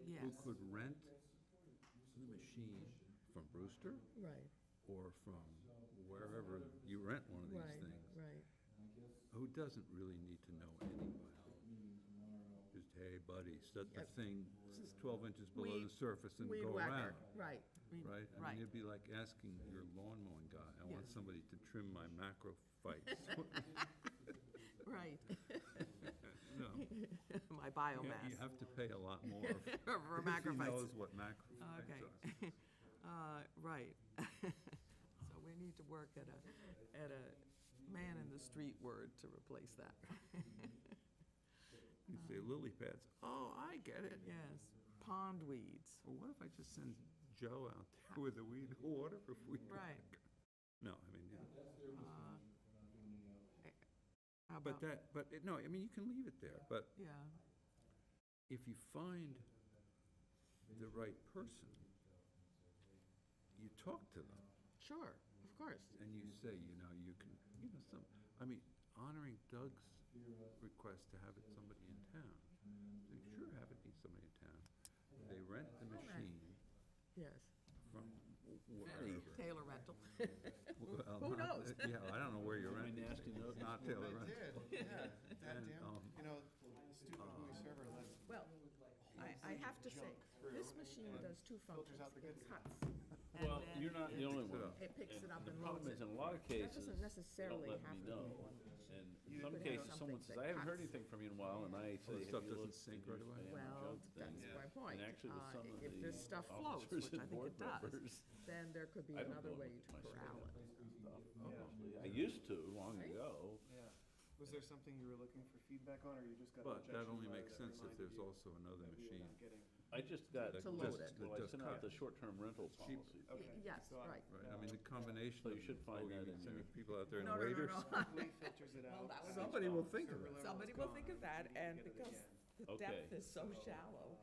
Yes. who could rent the machine from Brewster Right, or from wherever you rent one of these right, things, right. who doesn't really need to know anybody. Just, hey, buddy, set the Yep. thing 12 inches below the surface and Weed go whacker, around. right. Right? I Right. mean, it'd be like asking your lawn mowing guy, I want Yes. somebody to trim my macrophytes. Right. No. My You biomass. have to pay a lot more For if he macrophytes. knows what macrophytes Okay. are. Right. So we need to work at a man-in-the-street word to replace that. You say lily pads, oh, I get it. Yes, pond weeds. Well, what if I just send Joe out there with a weed water if we? Right. No, I mean, How but about, no, I mean, you can leave it there, but yeah, if you find the right person, you talk to them Sure, of course. and you say, you can, I mean, honoring Doug's request to have somebody in town. Say, sure, have it be somebody in town. They rent the machine Yes. from wherever. Taylor rental. Well, Who not- knows? Yeah, I don't know where you're renting. nasty things. note. Not Taylor They Rental. did, yeah, that And, damn, stupid buoy server lets Well, I have to say, this machine does two functions. out the good It cuts, Well, you're not the only one. it picks it up The and problem loads is, it. in a lot of That cases, doesn't they necessarily don't have let to me be know. one. And You in some could have cases, someone something says, I haven't heard that anything from you in a while, and I say, the have stuff you doesn't looked sync in your right away? spam Well, junk that's thing? my point. And actually, with some of If this stuff the floats, officers which I and think board it does, members, then there could be I don't another go way with to my corral it. stuff. I used to, long ago. Yeah. Was there something you were looking for feedback on, or you just got an But objection that only letter makes that sense if reminded there's you also another that we were machine. not getting- I just got, That To load just- it. that well, I does sent out cut. the short-term rental cheap. policy. Okay. Yes, So I- right. Right, I mean, the combination So of. you should find that in sending your- people out there in No, no, no, waders. no. Hopefully filters it out. that was- Somebody will think of Server it. level's Somebody will gone, think of that, you and get it because again. the Okay. depth is so shallow,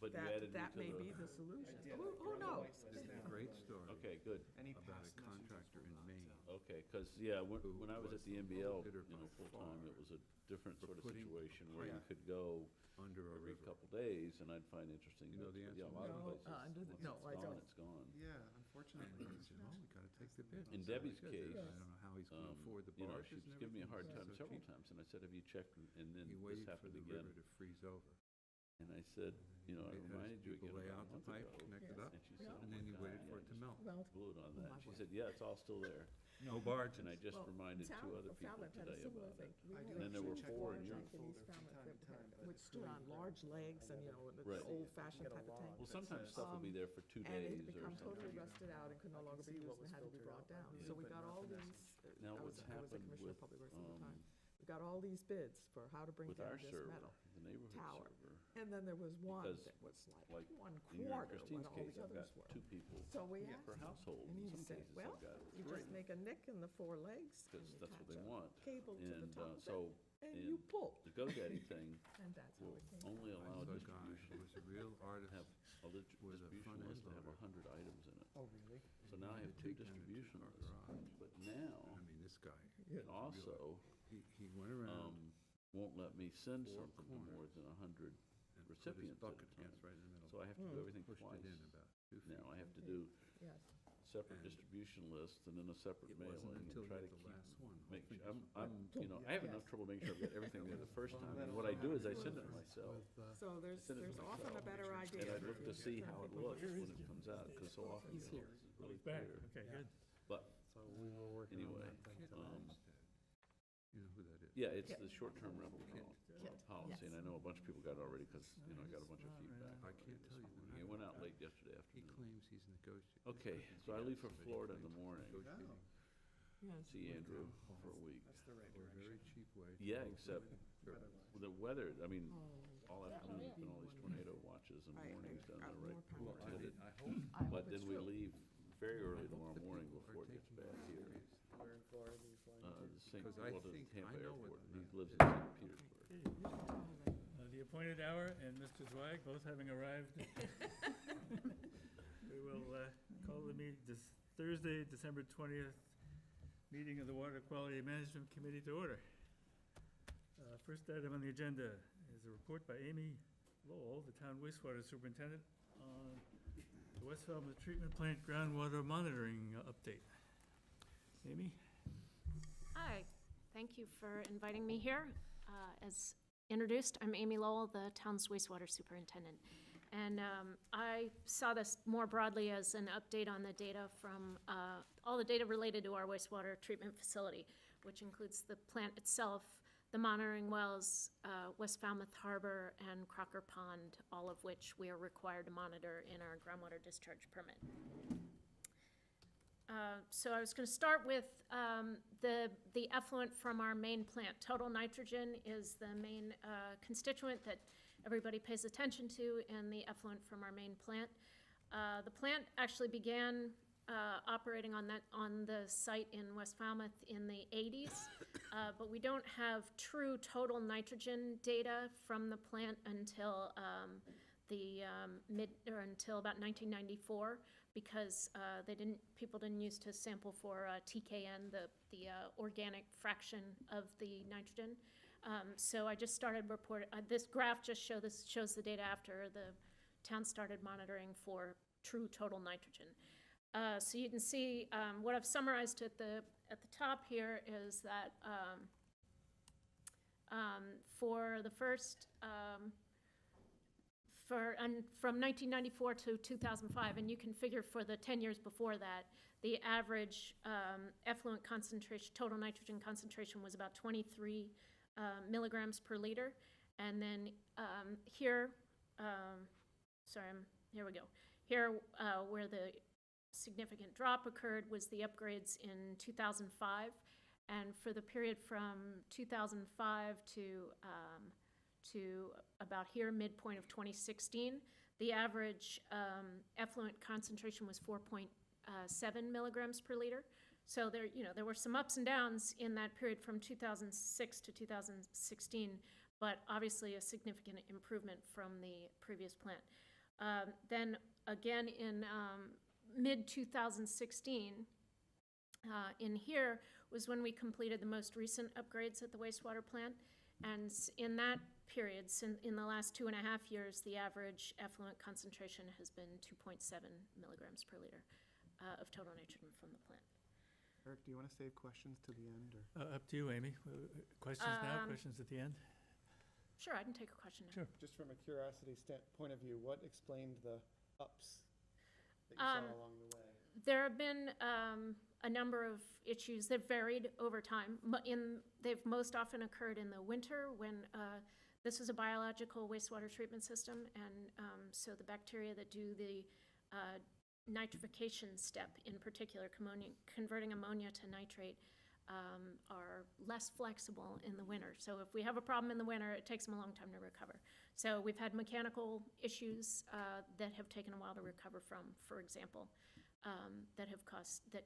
But you added me that to may the- be the solution. I did. Who I knows? There's a great story Okay, good. Any about past a messages contractor will in not, Maine Okay, because, yeah, when I was was at the the NBL, low bidder by full-time, far it was a different for sort of putting situation where you pipe could go under a every river. couple days, and I'd find interesting. You know the bits, but answer? Yeah, a lot of No, places, under the- once no, it's I gone, don't. it's gone. Yeah, And unfortunately. he said, oh, we gotta take the bid. In I said, Debbie's "I get it. case, I don't know how he's gonna afford the You know, barges she's and given me a hard everything, time it's so several cheap." times, and I said, have you checked, and then He this waited for happened the river again. to freeze over. And I said, I He had reminded you people again lay about a out the month pipe, ago. connect it Yes. up, And she said, oh and my then he God, waited yeah, for I it to just melt. Well, blew it on my that. She boy. said, yeah, it's all still there. No barges. And I just Well, reminded two other people Falmouth had a today similar about thing. it. We I had do a Then there were huge four in barge your like in folder East from Falmouth time to time, but which stood on large legs and, the Right. old-fashioned type of tank. Well, sometimes stuff will be there for 2 And it days had or become totally something. rusted out and could no longer be used and had to be brought down. So we got all these, Now, I what's was a happened commissioner of with, public works at the time. We got all these bids for how to bring with down our this server, metal. the neighborhood tower. server, And then there was one Because, that was like, like one in your and quarter Christine's what all case, the I've others got were. 2 people So we asked per him, household. and In he some said, cases, well, I've got you 3, just make a nick in the 4 legs. and because you that's what attach they a want. Cable to the And top of it, so, and you and pull, the GoDaddy thing and that's how will it came. only I allow saw a guy who distribution, was a real artist. have a with a distribution front-end list to have loader. 100 items in it. Oh, really? So now I have They 2 take them into distribution our lists. garage. But now, I mean, this guy, Yeah. and also, he went around won't let me send 4 something to corners more than 100 and put his recipients at a bucket time. pants right in the middle. So I have to do everything Pushed twice. it in about 2 feet. Now I have to do Yes, separate And distribution lists and then a separate It mailing wasn't and until you try to get the keep, last one. make whole sure, thing I have enough Yes. trouble making sure I've got everything there the first time. And what I do is I send it to myself. so there's send it to often a myself. better idea. And I if look you to see turn how it people looks loose. when it comes out, because so often He's it's here. really Back, clear. okay, good. But So we were working on anyway, that thing. Kit Olmsted. You know who that is? yeah, it's Kit. the short-term rental policy, and I know a bunch of people got it already, because, I got a bunch of feedback. I can't tell you the It name. went out late yesterday He afternoon. claims he's negotiating. Okay, so I leave for Florida in the morning, Yes. see Andrew for a week. That's the right For a direction. very cheap way. to Yeah, avoid except turbulence. the weather, I mean, Oh, all afternoon, there's been all these tornado watches and Right, warnings down got there, more right? power. Well, headed. I hope. I hope But it's then we true. leave very early I hope tomorrow the morning people before are it gets taking bad it here. serious. Where in Florida are you flying to? St. Because I well, to think Tampa I know what Airport, the he map lives in is. St. Petersburg. The appointed hour and Mr. Zweig both having arrived. We will call the meeting this Thursday, December 20th, meeting of the Water Quality Management Committee to order. First item on the agenda is a report by Amy Lowell, the town wastewater superintendent, on the West Falmouth Treatment Plant groundwater monitoring update. Amy? Hi, thank you for inviting me here. As introduced, I'm Amy Lowell, the town's wastewater superintendent. And I saw this more broadly as an update on the data from, all the data related to our wastewater treatment facility, which includes the plant itself, the monitoring wells, West Falmouth Harbor, and Crocker Pond, all of which we are required to monitor in our groundwater discharge permit. So I was going to start with the effluent from our main plant. Total nitrogen is the main constituent that everybody pays attention to, and the effluent from our main plant. The plant actually began operating on the site in West Falmouth in the 80s, but we don't have true total nitrogen data from the plant until until about 1994, because people didn't use to sample for TKN, the organic fraction of the nitrogen. So I just started reporting. This graph just shows the data after the town started monitoring for true total nitrogen. So you can see what I've summarized at the top here is that for the first from 1994 to 2005, and you can figure for the 10 years before that, the average effluent concentration, total nitrogen concentration, was about 23 milligrams per liter. And then here, here we go. Here, where the significant drop occurred was the upgrades in 2005, and for the period from 2005 to about here, midpoint of 2016, the average effluent concentration was 4.7 milligrams per liter. So there were some ups and downs in that period from 2006 to 2016, but obviously a significant improvement from the previous plant. Then again in mid-2016, in here was when we completed the most recent upgrades at the wastewater plant. And in that period, in the last 2.5 years, the average effluent concentration has been 2.7 milligrams per liter of total nitrogen from the plant. Eric, do you want to save questions to the end? Or? Up to you, Amy. Questions now, questions at the end? Sure, I can take a question now. Sure. Just from a curiosity point of view, what explained the ups that you saw along the way? There have been a number of issues that varied over time. They've most often occurred in the winter when this is a biological wastewater treatment system, and so the bacteria that do the nitrification step, in particular, converting ammonia to nitrate, are less flexible in the winter. So if we have a problem in the winter, it takes them a long time to recover. So we've had mechanical issues that have taken a while to recover from, for example, that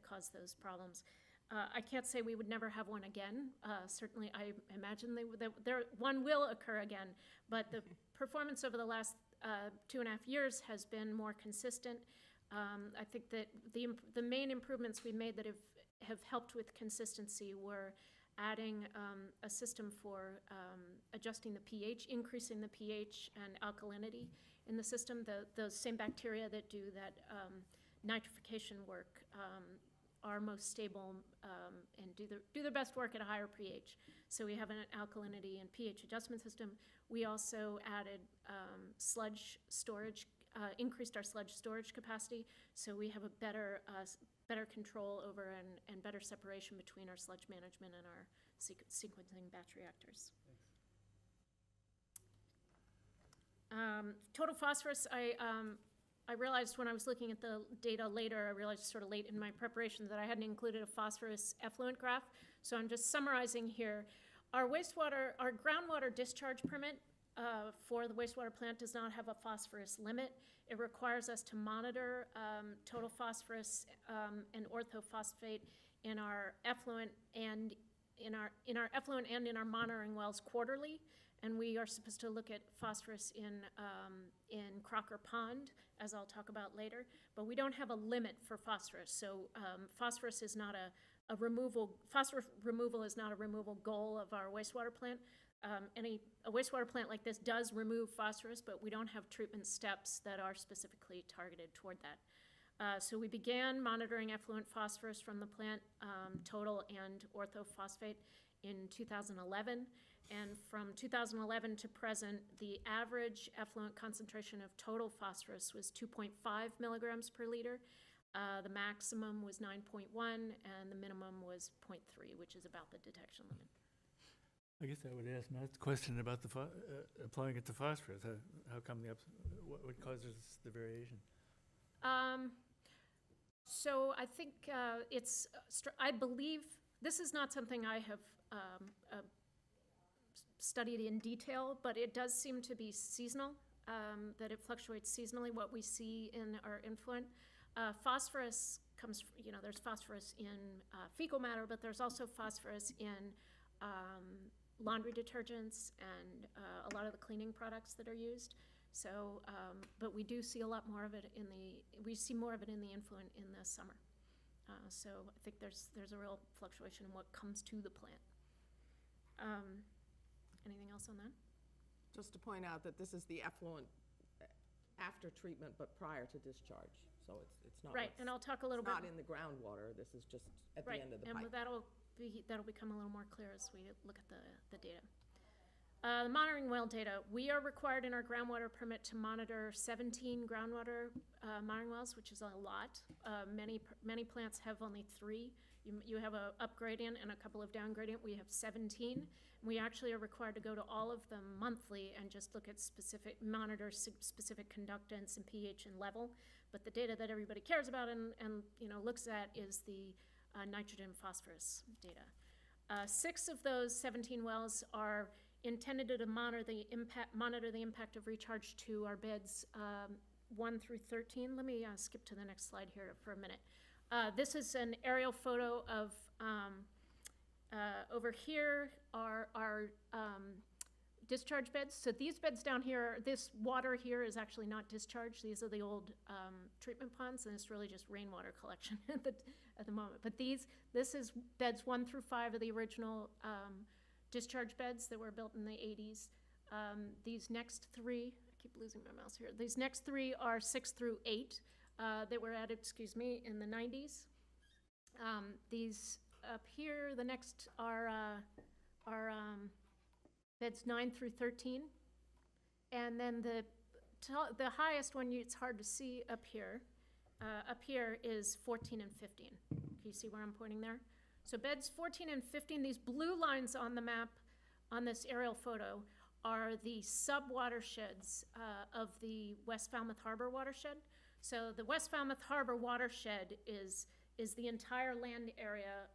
caused those problems. I can't say we would never have one again. Certainly, I imagine one will occur again, but the performance over the last 2.5 years has been more consistent. I think that the main improvements we made that have helped with consistency were adding a system for adjusting the pH, increasing the pH and alkalinity in the system. Those same bacteria that do that nitrification work are most stable and do their best work at a higher pH. So we have an alkalinity and pH adjustment system. We also added sludge storage, increased our sludge storage capacity, so we have a better control over and better separation between our sludge management and our sequencing batch reactors. Total phosphorus, I realized when I was looking at the data later, I realized sort of late in my preparation that I hadn't included a phosphorus effluent graph. So I'm just summarizing here. Our groundwater discharge permit for the wastewater plant does not have a phosphorus limit. It requires us to monitor total phosphorus and orthophosphate in our effluent and in our monitoring wells quarterly. And we are supposed to look at phosphorus in Crocker Pond, as I'll talk about later. But we don't have a limit for phosphorus. So phosphorus is not a removal, phosphorus removal is not a removal goal of our wastewater plant. A wastewater plant like this does remove phosphorus, but we don't have treatment steps that are specifically targeted toward that. So we began monitoring effluent phosphorus from the plant, total and orthophosphate, in 2011. And from 2011 to present, the average effluent concentration of total phosphorus was 2.5 milligrams per liter. The maximum was 9.1, and the minimum was 0.3, which is about the detection limit. I guess I would ask Matt's question about the applying it to phosphorus. How come what causes the variation? So I think I believe, this is not something I have studied in detail, but it does seem to be seasonal, that it fluctuates seasonally, what we see in our influent. Phosphorus comes, there's phosphorus in fecal matter, but there's also phosphorus in laundry detergents and a lot of the cleaning products that are used. So, but we do see a lot more of it we see more of it in the influent in the summer. So I think there's a real fluctuation in what comes to the plant. Anything else on that? Just to point out that this is the effluent after treatment, but prior to discharge. So it's not. Right, and I'll talk a little bit. It's not in the groundwater. This is just at the end of the pipe. Right, and that'll become a little more clear as we look at the data. The monitoring well data, we are required in our groundwater permit to monitor 17 groundwater monitoring wells, which is a lot. Many plants have only 3. You have a up gradient and a couple of down gradient. We have 17. We actually are required to go to all of them monthly and just look at monitor specific conductance and pH and level. But the data that everybody cares about and looks at is the nitrogen phosphorus data. 6 of those 17 wells are intended to monitor the impact of recharge to our beds 1 through 13. Let me skip to the next slide here for a minute. This is an aerial photo of, over here are our discharge beds. So these beds down here, this water here is actually not discharged. These are the old treatment ponds, and it's really just rainwater collection at the moment. But this is beds 1 through 5 of the original discharge beds that were built in the 80s. These next 3, I keep losing my mouse here. These next 3 are 6 through 8 that were added, in the 90s. These up here, the next are beds 9 through 13. And then the highest one, it's hard to see up here. Up here is 14 and 15. Can you see where I'm pointing there? So beds 14 and 15, these blue lines on the map on this aerial photo are the sub-watersheds of the West Falmouth Harbor watershed. So the West Falmouth Harbor watershed is the entire land area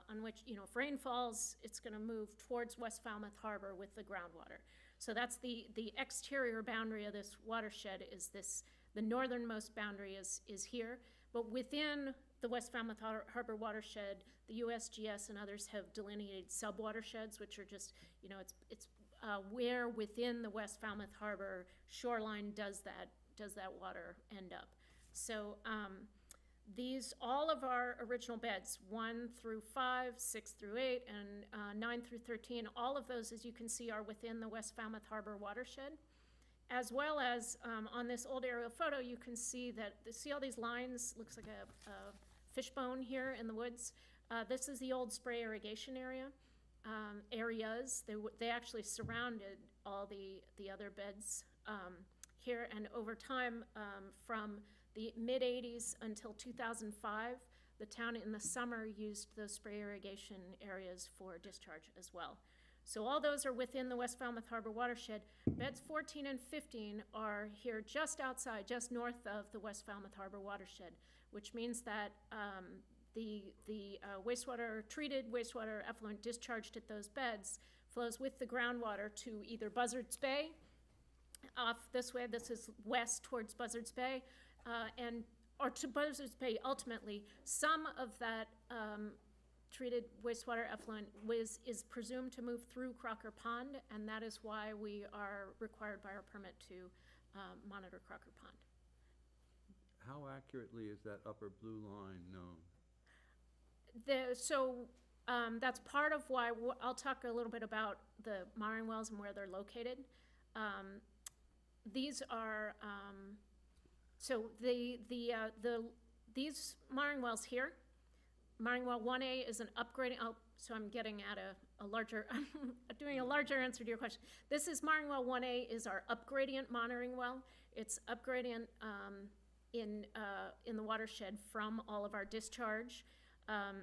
on which, if rain falls, it's going to move towards West Falmouth Harbor with the groundwater. So that's the exterior boundary of this watershed is this, the northernmost boundary is here. But within the West Falmouth Harbor watershed, the USGS and others have delineated sub-watersheds, which are just, it's where within the West Falmouth Harbor shoreline does that water end up. So all of our original beds, 1 through 5, 6 through 8, and 9 through 13, all of those, as you can see, are within the West Falmouth Harbor watershed. As well as on this old aerial photo, you can see all these lines, looks like a fishbone here in the woods. This is the old spray irrigation areas. They actually surrounded all the other beds here, and over time, from the mid-'80s until 2005, the town in the summer used those spray irrigation areas for discharge as well. So all those are within the West Falmouth Harbor watershed. Beds 14 and 15 are here just outside, just north of the West Falmouth Harbor watershed, which means that the treated wastewater effluent discharged at those beds flows with the groundwater to either Buzzards Bay, off this way, this is west towards Buzzards Bay, or to Buzzards Bay ultimately. Some of that treated wastewater effluent is presumed to move through Crocker Pond, and that is why we are required by our permit to monitor Crocker Pond. How accurately is that upper blue line known? That's part of why, I'll talk a little bit about the monitoring wells and where they're located. These are, these monitoring wells here, monitoring well 1A is an upgrading, so I'm getting at a larger, I'm doing a larger answer to your question. This is monitoring well 1A is our upgradient monitoring well. It's upgradient in the watershed from all of our discharge.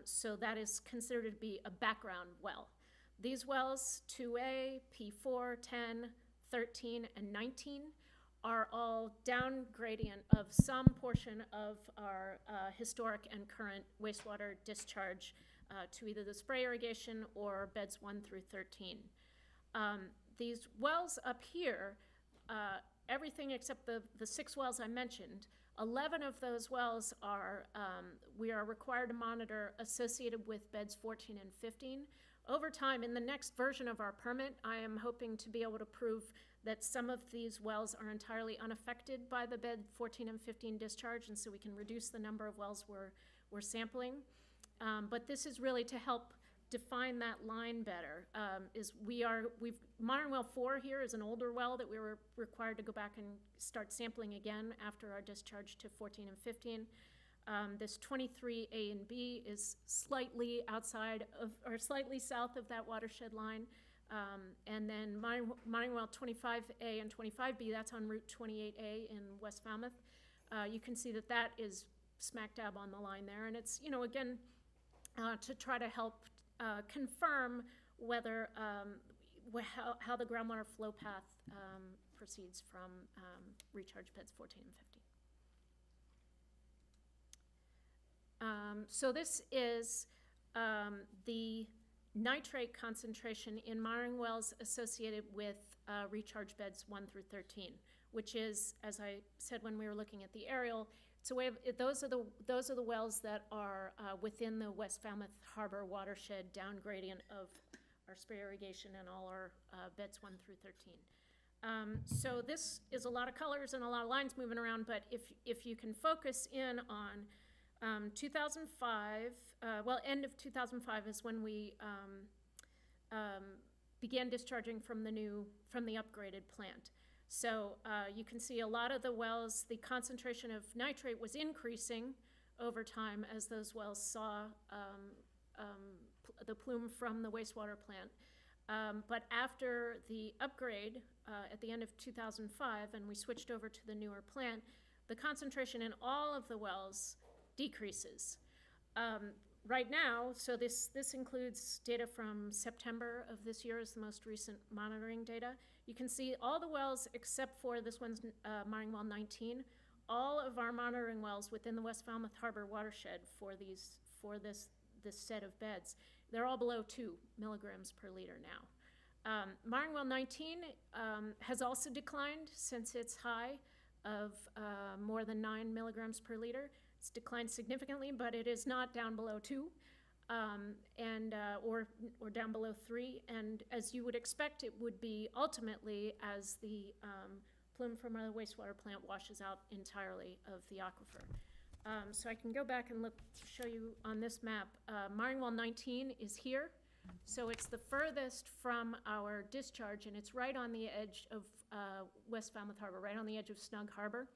So that is considered to be a background well. These wells, 2A, P4, 10, 13, and 19, are all down gradient of some portion of our historic and current wastewater discharge to either the spray irrigation or beds 1 through 13. These wells up here, everything except the 6 wells I mentioned, 11 of those wells are, we are required to monitor associated with beds 14 and 15. Over time, in the next version of our permit, I am hoping to be able to prove that some of these wells are entirely unaffected by the bed 14 and 15 discharge, and so we can reduce the number of wells we're sampling. But this is really to help define that line better. Monitoring well 4 here is an older well that we were required to go back and start sampling again after our discharge to 14 and 15. This 23A and B is slightly outside of, or slightly south of that watershed line. And then monitoring well 25A and 25B, that's on Route 28A in West Falmouth. You can see that that is smack dab on the line there. And it's, again, to try to help confirm whether, how the groundwater flow path proceeds from recharge beds 14 and 15. So this is the nitrate concentration in monitoring wells associated with recharge beds 1 through 13, which is, as I said when we were looking at the aerial, it's a way of, those are the wells that are within the West Falmouth Harbor watershed down gradient of our spray irrigation and all our beds 1 through 13. So this is a lot of colors and a lot of lines moving around, but if you can focus in on 2005, end of 2005 is when we began discharging from the upgraded plant. So you can see a lot of the wells, the concentration of nitrate was increasing over time as those wells saw the plume from the wastewater plant. But after the upgrade at the end of 2005 and we switched over to the newer plant, the concentration in all of the wells decreases. Right now, so this includes data from September of this year is the most recent monitoring data. You can see all the wells except for this one's monitoring well 19, all of our monitoring wells within the West Falmouth Harbor watershed for this set of beds, they're all below 2 milligrams per liter now. Monitoring well 19 has also declined since its high of more than 9 milligrams per liter. It's declined significantly, but it is not down below 2, or down below 3. And as you would expect, it would be ultimately as the plume from our wastewater plant washes out entirely of the aquifer. So I can go back and show you on this map. Monitoring well 19 is here. So it's the furthest from our discharge, and it's right on the edge of West Falmouth Harbor, right on the edge of Snug Harbor.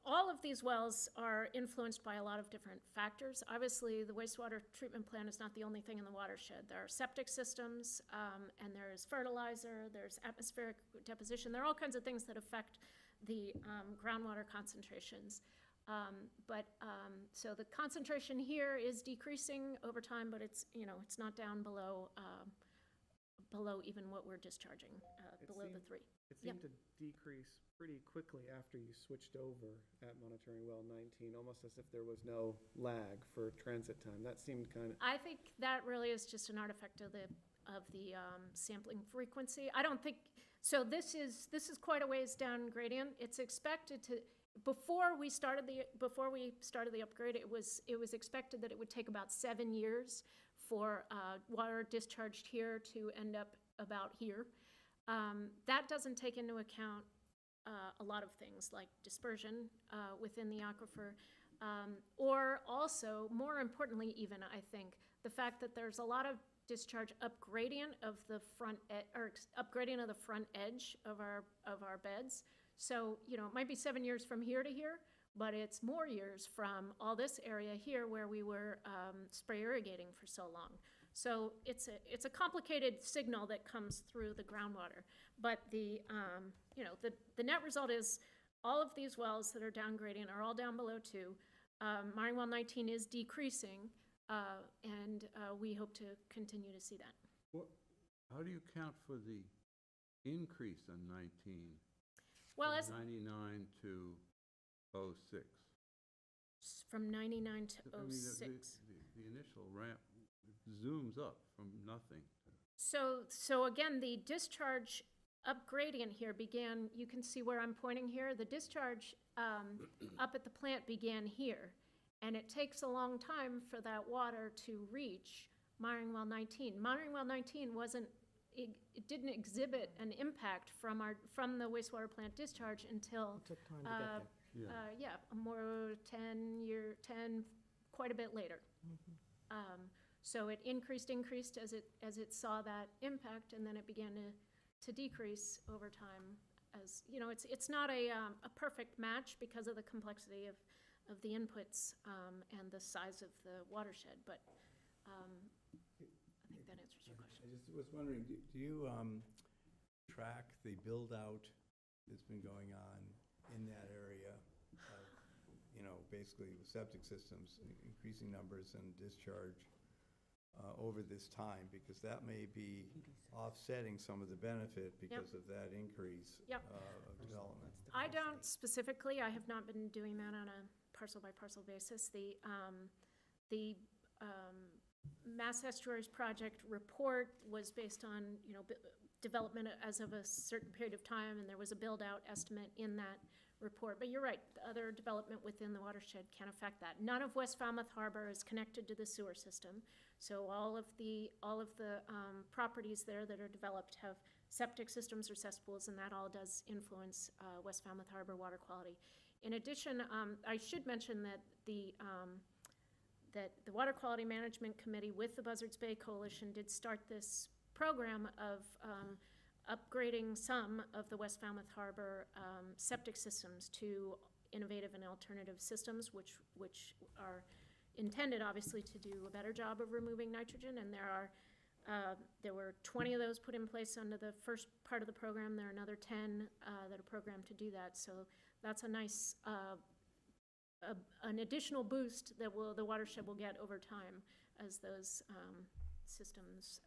All of these wells are influenced by a lot of different factors. Obviously, the wastewater treatment plant is not the only thing in the watershed. There are septic systems, and there's fertilizer, there's atmospheric deposition. There are all kinds of things that affect the groundwater concentrations. So the concentration here is decreasing over time, but it's not down below even what we're discharging, below the 3. It seemed to decrease pretty quickly after you switched over at monitoring well 19, almost as if there was no lag for transit time. That seemed kind of... I think that really is just an artifact of the sampling frequency. I don't think, so this is quite a ways down gradient. It's expected to, before we started the upgrade, it was expected that it would take about 7 years for water discharged here to end up about here. That doesn't take into account a lot of things like dispersion within the aquifer. Or also, more importantly even, I think, the fact that there's a lot of discharge upgradient of the front, upgrading of the front edge of our beds. So, you know, it might be 7 years from here to here, but it's more years from all this area here where we were spray irrigating for so long. So it's a complicated signal that comes through the groundwater. But the net result is all of these wells that are down gradient are all down below 2. Monitoring well 19 is decreasing, and we hope to continue to see that. How do you count for the increase on 19? Well, from as 99 to 06? from 99 to I mean, 06. the initial ramp zooms up from nothing. So again, the discharge upgradient here began, you can see where I'm pointing here, the discharge up at the plant began here. And it takes a long time for that water to reach monitoring well 19. Monitoring well 19 it didn't exhibit an impact from the wastewater plant discharge until, It took time to get there. more 10, quite a bit later. So it increased as it saw that impact, and then it began to decrease over time. As you know, it's not a perfect match because of the complexity of the inputs and the size of the watershed, but I think that answers your question. I just was wondering, do you track the build-out that's been going on in that area of, basically with septic systems, increasing numbers and discharge over this time? Because that may be offsetting some of the benefit because of that increase of development. I don't specifically, I have not been doing that on a parcel-by-parcel basis. The Mass Estuaries Project report was based on, development as of a certain period of time, and there was a build-out estimate in that report. But you're right, the other development within the watershed can affect that. None of West Falmouth Harbor is connected to the sewer system, so all of the properties there that are developed have septic systems or cesspools, and that all does influence West Falmouth Harbor water quality. In addition, I should mention that the Water Quality Management Committee with the Buzzards Bay Coalition did start this program of upgrading some of the West Falmouth Harbor septic systems to innovative and alternative systems, which are intended, obviously, to do a better job of removing nitrogen. And there were 20 of those put in place under the first part of the program. There are another 10 that are programmed to do that. So that's a nice, an additional boost that the watershed will get over time as those systems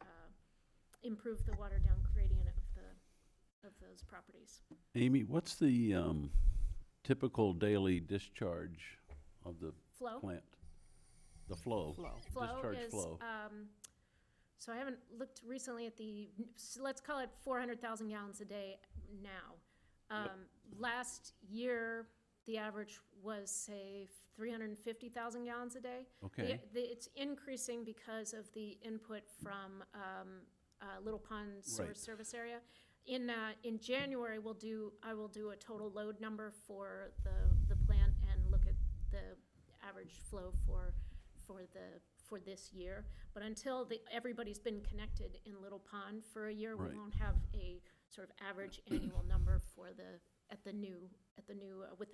improve the water down gradient of those properties. Amy, what's the typical daily discharge of the Flow? plant? The flow. Discharge flow. So I haven't looked recently at let's call it 400,000 gallons a day now. Last year, the average was, say, 350,000 gallons a day. Okay. It's increasing because of the input from Little Pond Sewer Service Area. In January, I will do a total load number for the plant and look at the average flow for this year. But until everybody's been connected in Little Pond for a year, we won't have a sort of average annual number for with the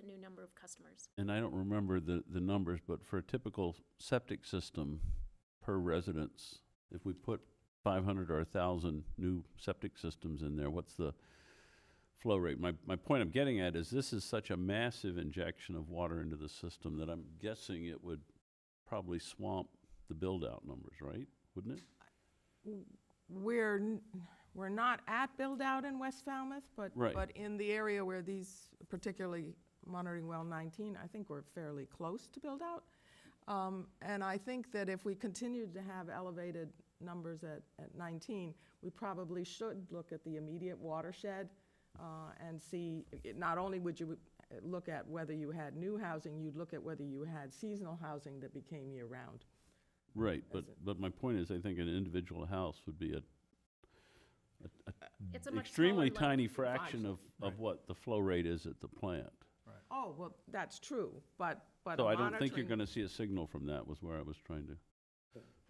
new number of customers. And I don't remember the numbers, but for a typical septic system per residence, if we put 500 or 1,000 new septic systems in there, what's the flow rate? My point I'm getting at is this is such a massive injection of water into the system that I'm guessing it would probably swamp the build-out numbers, right? Wouldn't it? We're not at build-out in West Falmouth, but in the area where these, particularly monitoring well 19, I think we're fairly close to build-out. And I think that if we continued to have elevated numbers at 19, we probably should look at the immediate watershed and see, not only would you look at whether you had new housing, you'd look at whether you had seasonal housing that became year-round. Right, but my point is I think an individual house would be It's a much extremely smaller tiny load. fraction of what the flow rate is at the plant. Oh, Oh, well, that's true, but So I don't think you're monitoring- gonna see a signal from that, was where I was trying to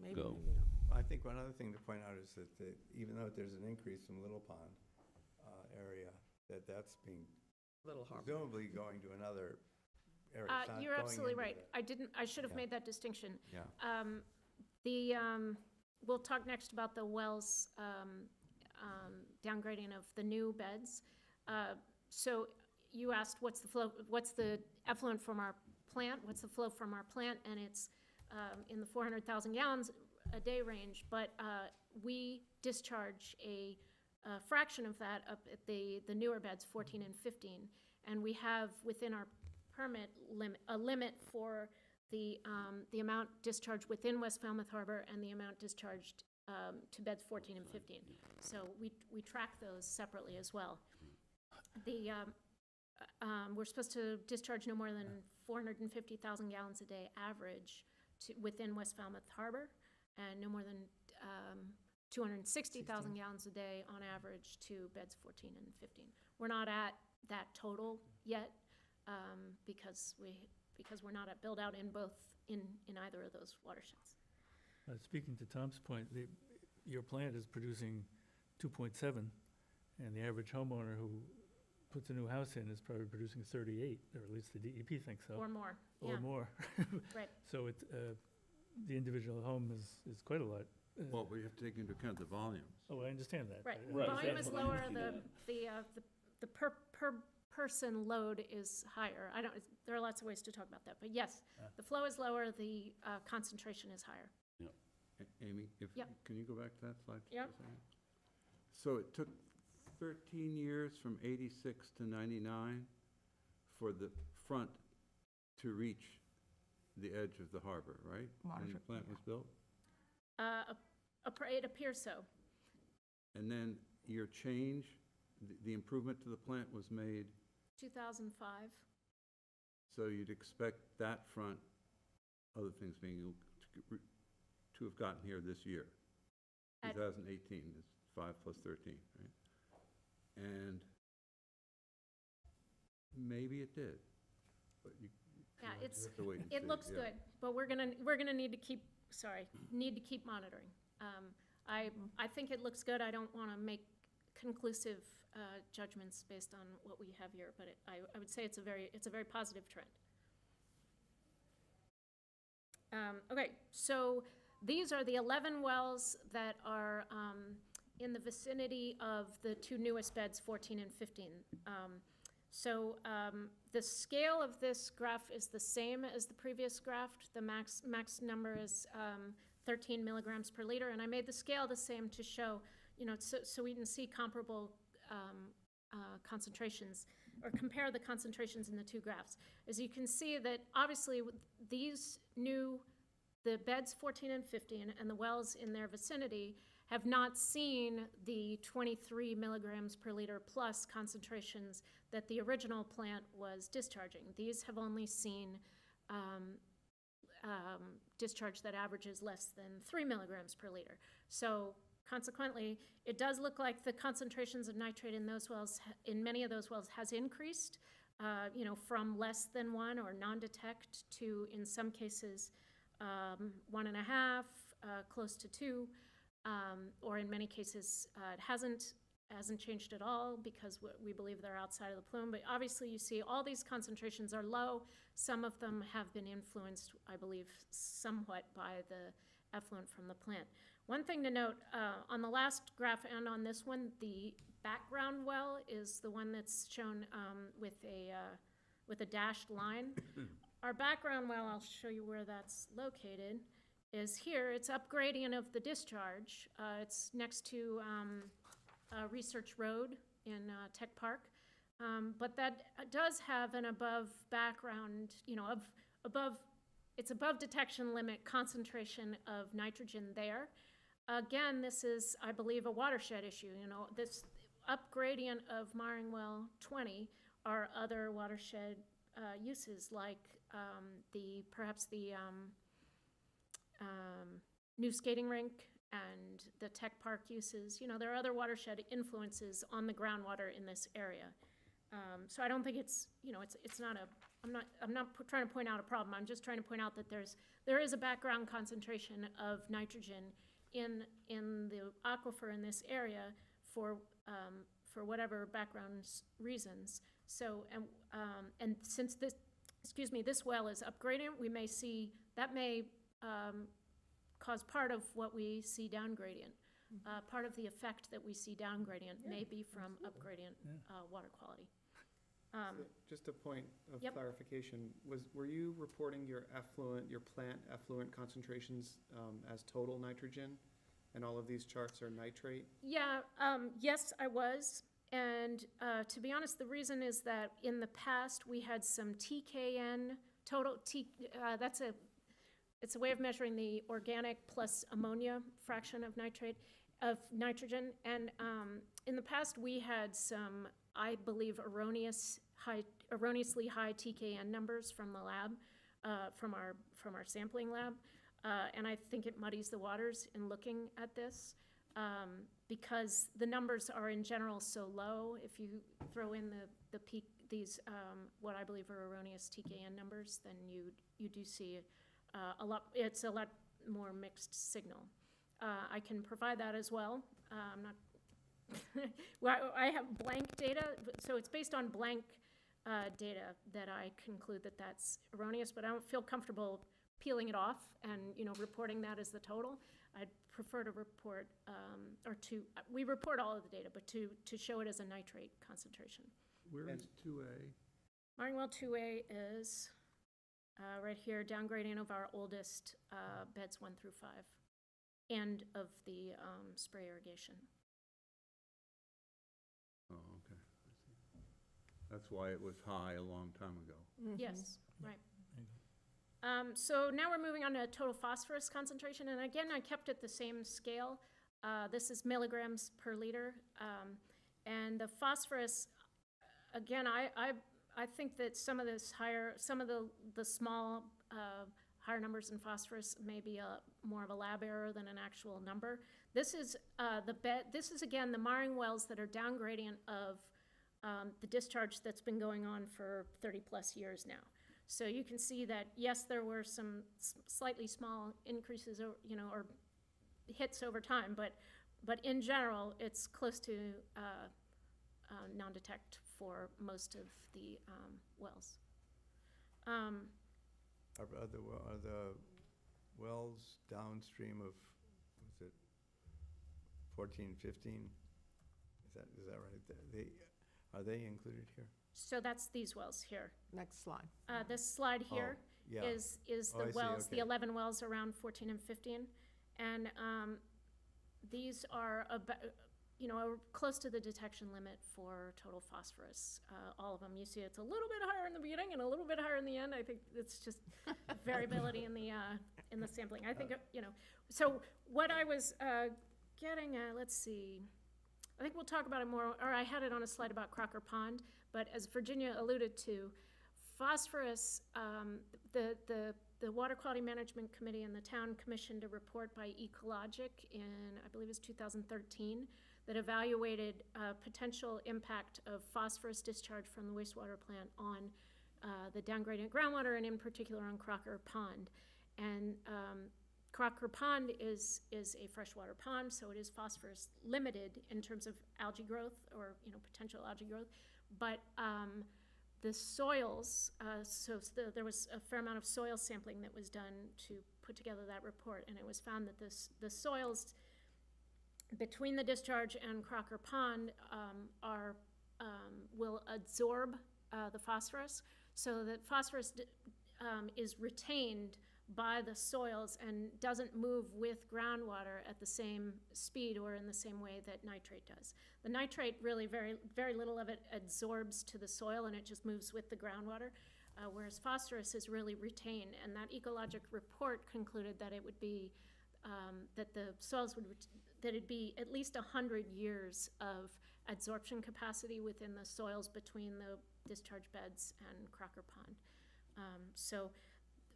maybe, go. maybe not. I think one other thing to point out is that even though there's an increase from Little Pond area, that's being Little Harbor. presumably going to another area. It's not You're going absolutely into right. I should have Yeah. made that distinction. Yeah. We'll talk next about the wells, downgrading of the new beds. So you asked what's the effluent from our plant, what's the flow from our plant, and it's in the 400,000 gallons a day range, but we discharge a fraction of that up at the newer beds, 14 and 15, and we have within our permit a limit for the amount discharged within West Falmouth Harbor and the amount discharged to beds 14 and 15. So we track those separately as well. We're supposed to discharge no more than 450,000 gallons a day average within West Falmouth Harbor, and no more than 260,000 gallons a day on average to beds 14 and 15. We're not at that total yet because we're not at build out in either of those watersheds. Speaking to Tom's point, your plant is producing 2.7, and the average homeowner who puts a new house in is probably producing 38, or at least the DEP thinks so. Or more, Or yeah. more. Right. So the individual home is quite a lot. Well, we have to take into account the volumes. Oh, I understand that. Right, but, volume is that's- lower, the per person load is higher. There are lots of ways to talk about that, but yes, the flow is lower, the concentration is higher. Amy, Yep. can you go back to that slide for a Yep. second? So it took 13 years from 86 to 99 for the front to reach the edge of the harbor, right? When the plant was built? It appears so. And then your change, the improvement to the plant was made, 2005. so you'd expect that front, other things being equal, to have gotten here this year. At- 2018 is 5 plus 13, right? And maybe it did, but you Yeah, you have to wait and see. it looks Yeah. good, but we're gonna need to keep monitoring. I think it looks good. I don't want to make conclusive judgments based on what we have here, but I would say it's a very positive trend. Okay, so these are the 11 wells that are in the vicinity of the two newest beds, 14 and 15. The scale of this graph is the same as the previous graph. The max number is 13 milligrams per liter, and I made the scale the same to show, so we can see comparable concentrations, or compare the concentrations in the two graphs. As you can see that obviously the beds 14 and 15 and the wells in their vicinity have not seen the 23 milligrams per liter plus concentrations that the original plant was discharging. These have only seen discharge that averages less than 3 milligrams per liter. So consequently, it does look like the concentrations of nitrate in those wells, in many of those wells, has increased, from less than 1 or non-detect to, in some cases, 1.5, close to 2, or in many cases, it hasn't changed at all because we believe they're outside of the plume. But obviously, you see all these concentrations are low. Some of them have been influenced, I believe, somewhat by the effluent from the plant. One thing to note, on the last graph and on this one, the background well is the one that's shown with a dashed line. Our background well, I'll show you where that's located, is here. It's up gradient of the discharge. It's next to Research Road in Tech Park. But that does have an above background, it's above detection limit concentration of nitrogen there. Again, this is, I believe, a watershed issue. This up gradient of Miring Well 20 are other watershed uses, like perhaps the new skating rink and the tech park uses. There are other watershed influences on the groundwater in this area. So I don't think it's, it's not I'm not trying to point out a problem. I'm just trying to point out that there is a background concentration of nitrogen in the aquifer in this area for whatever background reasons. So, and since this well is up gradient, we may see, that may cause part of what we see down gradient. Part of the effect that we see down gradient may be from up gradient water quality. So just a point of Yep. clarification, were you reporting your plant effluent concentrations as total nitrogen? And all of these charts are nitrate? Yeah, yes, I was. And to be honest, the reason is that in the past, we had some TKN, it's a way of measuring the organic plus ammonia fraction of nitrogen. And in the past, we had some, I believe, erroneously high TKN numbers from the lab, from our sampling lab. And I think it muddies the waters in looking at this, because the numbers are in general so low. If you throw in the peak, these, what I believe are erroneous TKN numbers, then you do see it's a lot more mixed signal. I can provide that as well. I'm not, well, I have blank data, so it's based on blank data that I conclude that that's erroneous, but I don't feel comfortable peeling it off and, reporting that as the total. I'd prefer to report, we report all of the data, but to show it as a nitrate concentration. Where is 2A? Marine Well 2A is right here, down gradient of our oldest beds 1 through 5, end of the spray irrigation. Oh, okay. I see. That's why it was high a long time ago. Yes, right. So now we're moving on to total phosphorus concentration, and again, I kept it the same scale. This is milligrams per liter, and the phosphorus, again, I think that some of the small higher numbers in phosphorus may be more of a lab error than an actual number. This is This is again the marine wells that are down gradient of the discharge that's been going on for 30 plus years now. So you can see that, yes, there were some slightly small increases, or hits over time, but in general, it's close to non-detect for most of the wells. Are the wells downstream of, was it 14, 15? Is that right? Are they included here? So that's these wells here. Next slide. This slide here Yeah. is Oh, the I see, wells, the okay. 11 wells around 14 and 15. And these are about, close to the detection limit for total phosphorus. All of them, you see it's a little bit higher in the beginning and a little bit higher in the end. I think it's just variability in the sampling. I think, so what I was getting at, let's see. I think we'll talk about it more, or I had it on a slide about Crocker Pond, but as Virginia alluded to, phosphorus, the Water Quality Management Committee and the town commissioned a report by Ecologic in, I believe it was 2013, that evaluated potential impact of phosphorus discharge from the wastewater plant on the downgradient groundwater, and in particular on Crocker Pond. And Crocker Pond is a freshwater pond, so it is phosphorus limited in terms of algae growth or potential algae growth. But the soils, there was a fair amount of soil sampling that was done to put together that report, and it was found that the soils between the discharge and Crocker Pond will absorb the phosphorus, so that phosphorus is retained by the soils and doesn't move with groundwater at the same speed or in the same way that nitrate does. The nitrate, really very, very little of it absorbs to the soil and it just moves with the groundwater, whereas phosphorus is really retained. And that ecologic report concluded that it would be, that the soils that it'd be at least 100 years of absorption capacity within the soils between the discharge beds and Crocker Pond.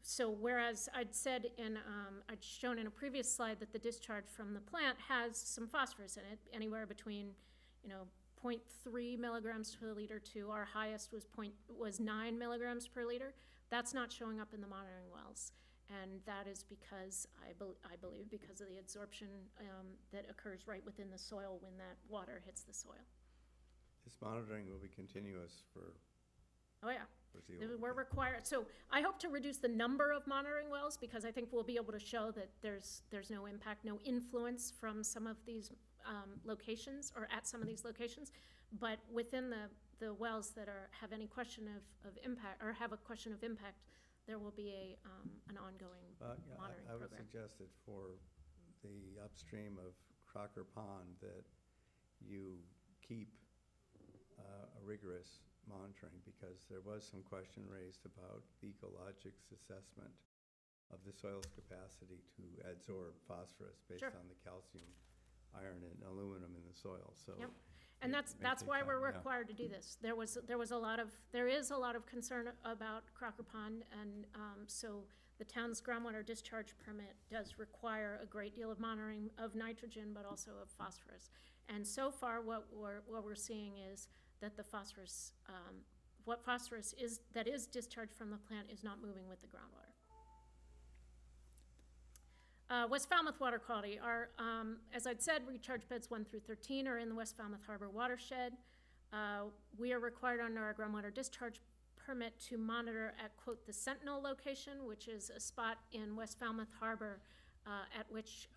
So whereas I'd said I'd shown in a previous slide that the discharge from the plant has some phosphorus in it, anywhere between, 0.3 milligrams per liter to our highest was 9 milligrams per liter. That's not showing up in the monitoring wells. And that is because, I believe, because of the absorption that occurs right within the soil when that water hits the soil. This monitoring will be continuous for Oh, yeah. foreseeable. We're required, so I hope to reduce the number of monitoring wells because I think we'll be able to show that there's no impact, no influence from some of these locations or at some of these locations. But within the wells that have any question of impact or have a question of impact, there will be an ongoing monitoring I would program. suggest that for the upstream of Crocker Pond that you keep a rigorous monitoring, because there was some question raised about the ecologics assessment of the soil's capacity to adsorb phosphorus based Sure. on the calcium, iron, and aluminum in the soil, so. Yep. And it that's may take why time, we're yeah. required to do this. There is a lot of concern about Crocker Pond, and so the town's groundwater discharge permit does require a great deal of monitoring of nitrogen, but also of phosphorus. And so far, what we're seeing is that the phosphorus, what phosphorus is that is discharged from the plant is not moving with the groundwater. West Falmouth water quality. Our, as I'd said, recharge beds 1 through 13 are in the West Falmouth Harbor watershed. We are required under our groundwater discharge permit to monitor at, quote, the Sentinel location, which is a spot in West Falmouth Harbor at which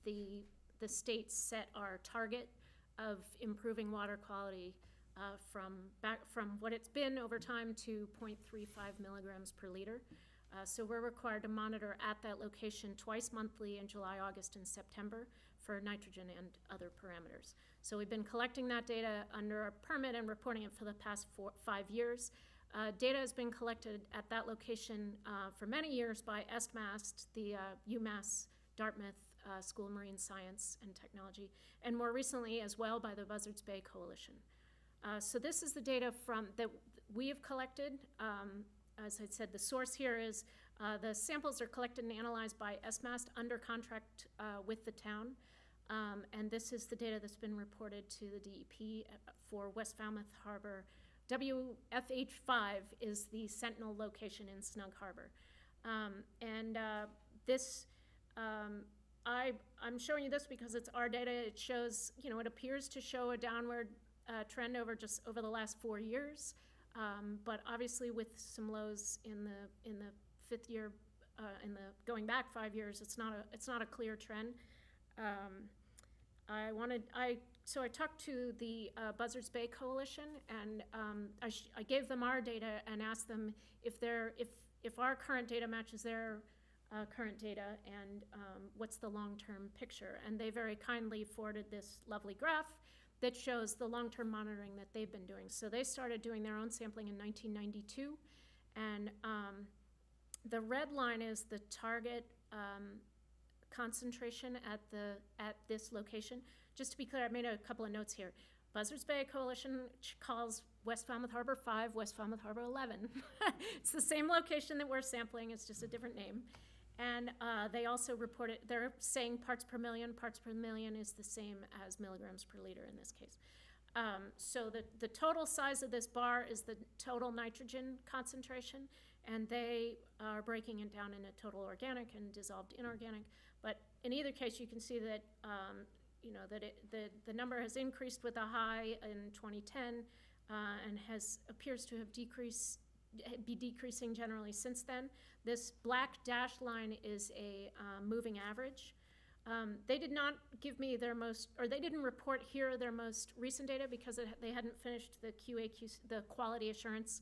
the state set our target of improving water quality from what it's been over time to 0.35 milligrams per liter. So we're required to monitor at that location twice monthly in July, August, and September for nitrogen and other parameters. So we've been collecting that data under a permit and reporting it for the past 5 years. Data has been collected at that location for many years by ESTMAST, the UMass Dartmouth School of Marine Science and Technology, and more recently as well by the Buzzards Bay Coalition. So this is the data that we have collected. As I said, the source here is the samples are collected and analyzed by ESTMAST under contract with the town. And this is the data that's been reported to the DEP for West Falmouth Harbor. WFH5 is the Sentinel location in Snug Harbor. I'm showing you this because it's our data. It shows, it appears to show a downward trend over the last 4 years. But obviously with some lows in the fifth year, going back 5 years, it's not a clear trend. So I talked to the Buzzards Bay Coalition, and I gave them our data and asked them if our current data matches their current data, and what's the long-term picture. And they very kindly forwarded this lovely graph that shows the long-term monitoring that they've been doing. So they started doing their own sampling in 1992, and the red line is the target concentration at this location. Just to be clear, I made a couple of notes here. Buzzards Bay Coalition calls West Falmouth Harbor 5, West Falmouth Harbor 11. It's the same location that we're sampling, it's just a different name. And they also reported, they're saying parts per million. Parts per million is the same as milligrams per liter in this case. So the total size of this bar is the total nitrogen concentration, and they are breaking it down into total organic and dissolved inorganic. But in either case, you can see that the number has increased with a high in 2010 and appears to have be decreasing generally since then. This black dashed line is a moving average. They did not give me they didn't report here their most recent data because they hadn't finished the the quality assurance,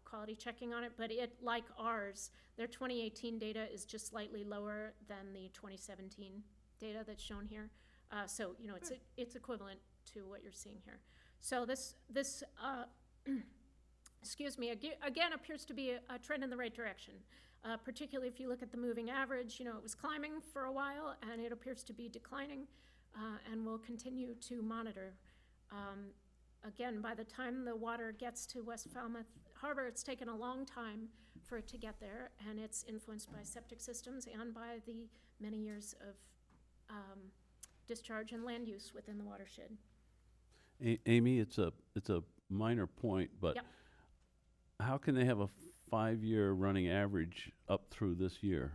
quality checking on it, but like ours, their 2018 data is just slightly lower than the 2017 data that's shown here. So, it's equivalent to what you're seeing here. So this excuse me, again appears to be a trend in the right direction. Particularly if you look at the moving average, it was climbing for a while and it appears to be declining, and we'll continue to monitor. Again, by the time the water gets to West Falmouth Harbor, it's taken a long time for it to get there, and it's influenced by septic systems and by the many years of discharge and land use within the watershed. Amy, it's a minor point, but Yep. how can they have a 5-year running average up through this year?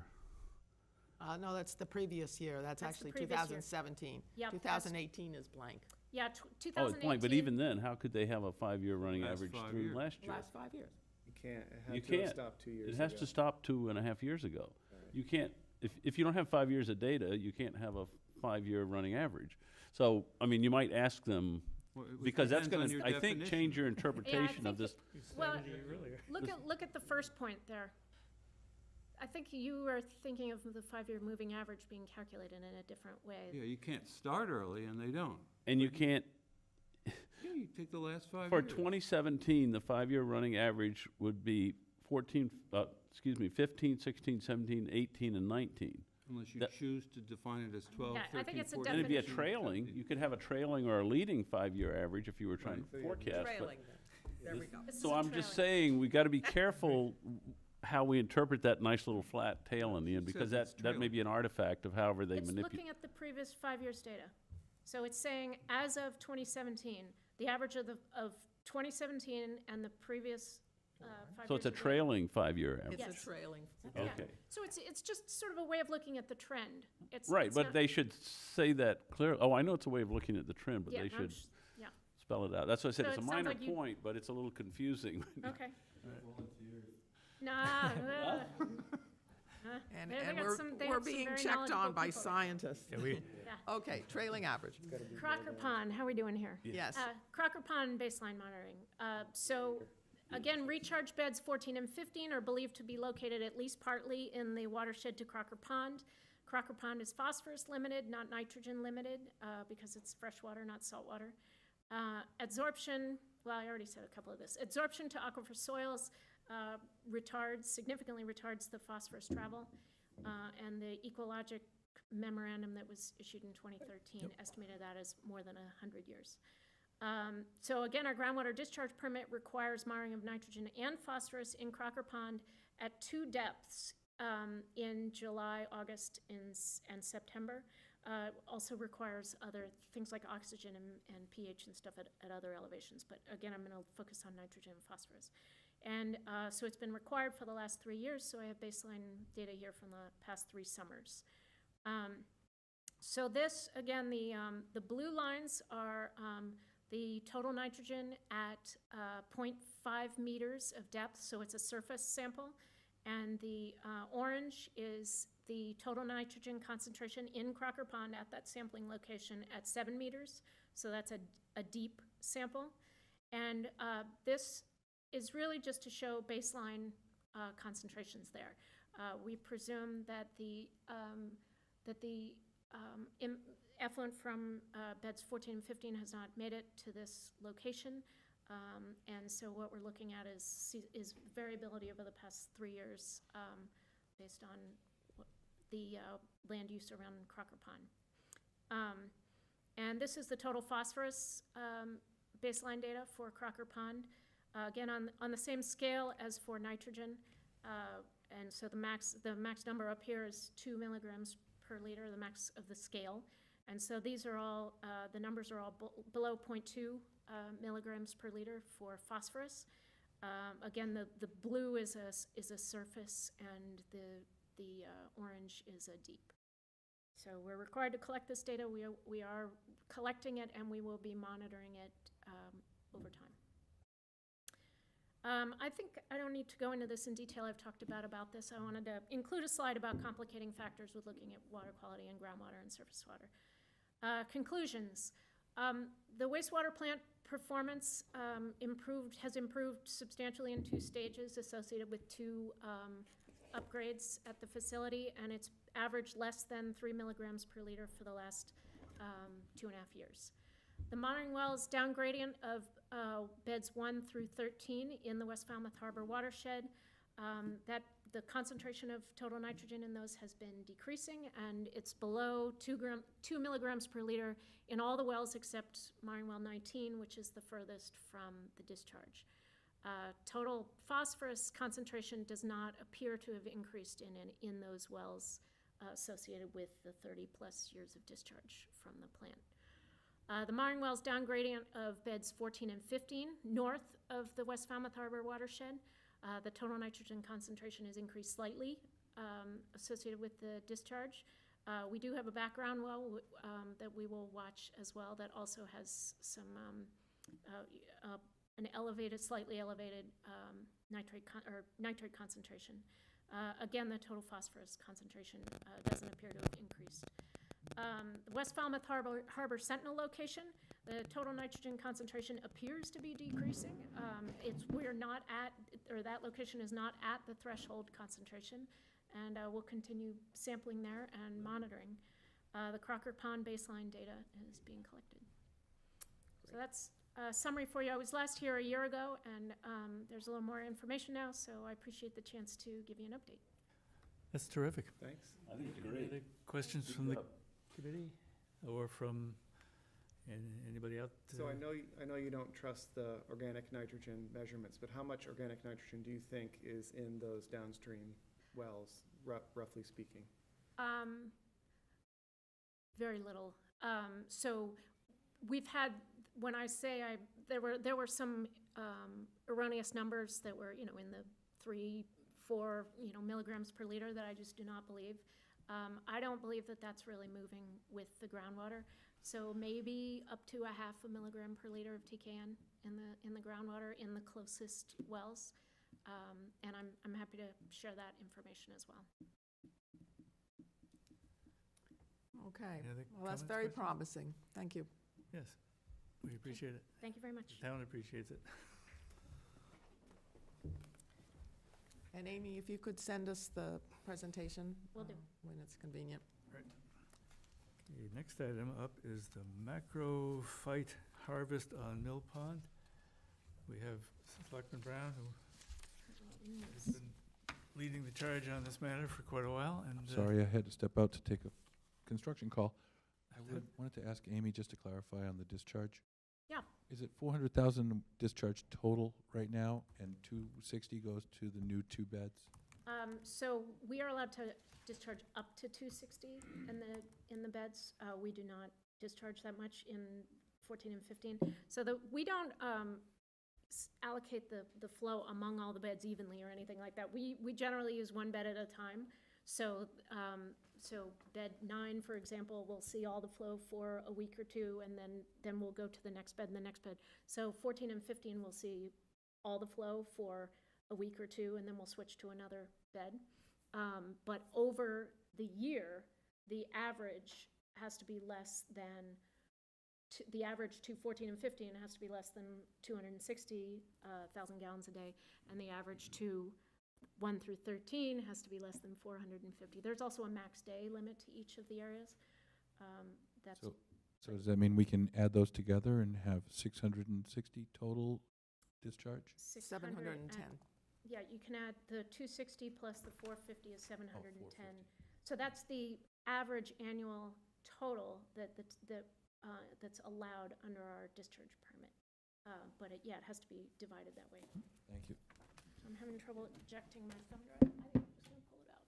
No, that's the previous year. That's That's the actually previous year. 2017. Yep, 2018 is blank. Yeah, Oh, 2018. it's blank, but even then, how could they have a 5-year running Last average 5 through years. last year? Last 5 years. You can't, it You had to have can't. stopped 2 years It ago. has to stop 2.5 years ago. You can't, if you don't have 5 years of data, you can't have a 5-year running average. So, I mean, you might ask them, Well, it because that's depends gonna, on your I think, definition. change your interpretation of think this. You said Well, it earlier. Look at the first point there. I think you are thinking of the 5-year moving average being calculated in a different way. Yeah, you can't start early, and they don't. And you can't, Yeah, you take the last 5 for years. 2017, the 5-year running average would be 15, 16, 17, 18, and 19. Unless you that- choose to define it as 12, Yeah, I think 13, it's a 14. And it'd be a 15, trailing, 17. you could have a trailing or a leading 5-year average if you were trying to Right. forecast. but- Trailing then. There we go. This is So a I'm just trailing. saying, we gotta be careful how we interpret that nice little flat tail in the end, It because says it's that may trailing. be an artifact of however they It's manipulate. looking at the previous 5 years' data. So it's saying, as of 2017, the average of 2017 and the previous 5 So it's years a of data. trailing 5-year average. It's Yes. a trailing. Yeah. Okay. So it's just sort of a way of looking at the trend. It's Right, it's but not- they should say that clearly. Oh, I know it's a way of looking at the trend, but yeah, they I'm should just- yeah, spell it out. That's why I said So it's a it sounds minor like you- point, but it's a little confusing. okay. Nah. And, They and got we're, some- they we're have some being very checked knowledgeable on by people. scientists. Yeah, we, Okay, trailing average. Crocker Pond, how are we doing here? Yes. Crocker Pond baseline monitoring. So, again, recharge beds 14 and 15 are believed to be located at least partly in the watershed to Crocker Pond. Crocker Pond is phosphorus limited, not nitrogen limited, because it's freshwater, not saltwater. Adsorption, well, I already said a couple of this. Adsorption to aquifer soils significantly retards the phosphorus travel. And the ecologic memorandum that was issued in 2013 estimated that as more than 100 years. So again, our groundwater discharge permit requires monitoring of nitrogen and phosphorus in Crocker Pond at 2 depths in July, August, and September. Also requires other things like oxygen and pH and stuff at other elevations. But again, I'm going to focus on nitrogen and phosphorus. And so it's been required for the last 3 years, so I have baseline data here from the past 3 summers. So this, again, the blue lines are the total nitrogen at 0.5 meters of depth, so it's a surface sample. And the orange is the total nitrogen concentration in Crocker Pond at that sampling location at 7 meters, so that's a deep sample. And this is really just to show baseline concentrations there. We presume that the effluent from beds 14 and 15 has not made it to this location. And so what we're looking at is variability over the past 3 years based on the land use around Crocker Pond. And this is the total phosphorus baseline data for Crocker Pond. Again, on the same scale as for nitrogen. And so the max number up here is 2 milligrams per liter, the max of the scale. And so these are all, the numbers are all below 0.2 milligrams per liter for phosphorus. Again, the blue is a surface and the orange is a deep. So we're required to collect this data. We are collecting it and we will be monitoring it over time. I think I don't need to go into this in detail. I've talked about this. I wanted to include a slide about complicating factors with looking at water quality and groundwater and surface water. Conclusions. The wastewater plant performance has improved substantially in 2 stages associated with 2 upgrades at the facility, and it's averaged less than 3 milligrams per liter for the last 2.5 years. The monitoring wells down gradient of beds 1 through 13 in the West Falmouth Harbor watershed, the concentration of total nitrogen in those has been decreasing, and it's below 2 milligrams per liter in all the wells except monitoring well 19, which is the furthest from the discharge. Total phosphorus concentration does not appear to have increased in those wells associated with the 30-plus years of discharge from the plant. The monitoring wells down gradient of beds 14 and 15, north of the West Falmouth Harbor watershed. The total nitrogen concentration is increased slightly associated with the discharge. We do have a background well that we will watch as well that also has some an elevated, slightly elevated nitrate concentration. Again, the total phosphorus concentration doesn't appear to have increased. The West Falmouth Harbor Sentinel location, the total nitrogen concentration appears to be decreasing. We're not at, or that location is not at the threshold concentration, and we'll continue sampling there and monitoring. The Crocker Pond baseline data is being collected. So that's a summary for you. I was last here a year ago, and there's a little more information now, so I appreciate the chance to give you an update. That's terrific. Thanks. I think it's Any other questions from the committee or from anybody out? So I know you don't trust the organic nitrogen measurements, but how much organic nitrogen do you think is in those downstream wells, roughly speaking? Very little. So we've had, when I say there were some erroneous numbers that were, in the 3-4, milligrams per liter that I just do not believe. I don't believe that that's really moving with the groundwater. So maybe up to 0.5 milligram per liter of TKN in the groundwater in the closest wells. And I'm happy to share that information as well. Okay, Any other well, that's comments, very questions? promising. Thank you. Yes, we appreciate it. Thank you very much. The town appreciates it. And Amy, if you could send us the presentation. Will do. When it's convenient. Okay, next item up is the macro fight harvest on Mill Pond. We have Selectman Brown, who has been leading the charge on this matter for quite a while, and Sorry, I had to step out to take a construction call. I Good. wanted to ask Amy just to clarify on the discharge. Yeah. Is it 400,000 discharge total right now, and 260 goes to the new 2 beds? So we are allowed to discharge up to 260 in the beds. We do not discharge that much in 14 and 15. So we don't allocate the flow among all the beds evenly or anything like that. We generally use one bed at a time. So bed 9, for example, we'll see all the flow for a week or two, and then we'll go to the next bed and the next bed. So 14 and 15 we'll see all the flow for a week or two, and then we'll switch to another bed. But over the year, the average has to be less than, the average to 14 and 15 has to be less than 260,000 gallons a day, and the average to 1 through 13 has to be less than 450. There's also a max day limit to each of the areas. So does that mean we can add those together and have 660 total discharge? 710. Yeah, you can add the 260 plus the 450 is 710. 450. So that's the average annual total that's allowed under our discharge permit. But it has to be divided that way. Thank you. I'm having trouble ejecting my thumb drive. I think I'm just going to pull it out.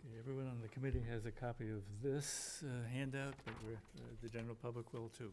okay, everyone on the committee has a copy of this handout, but the general public will too.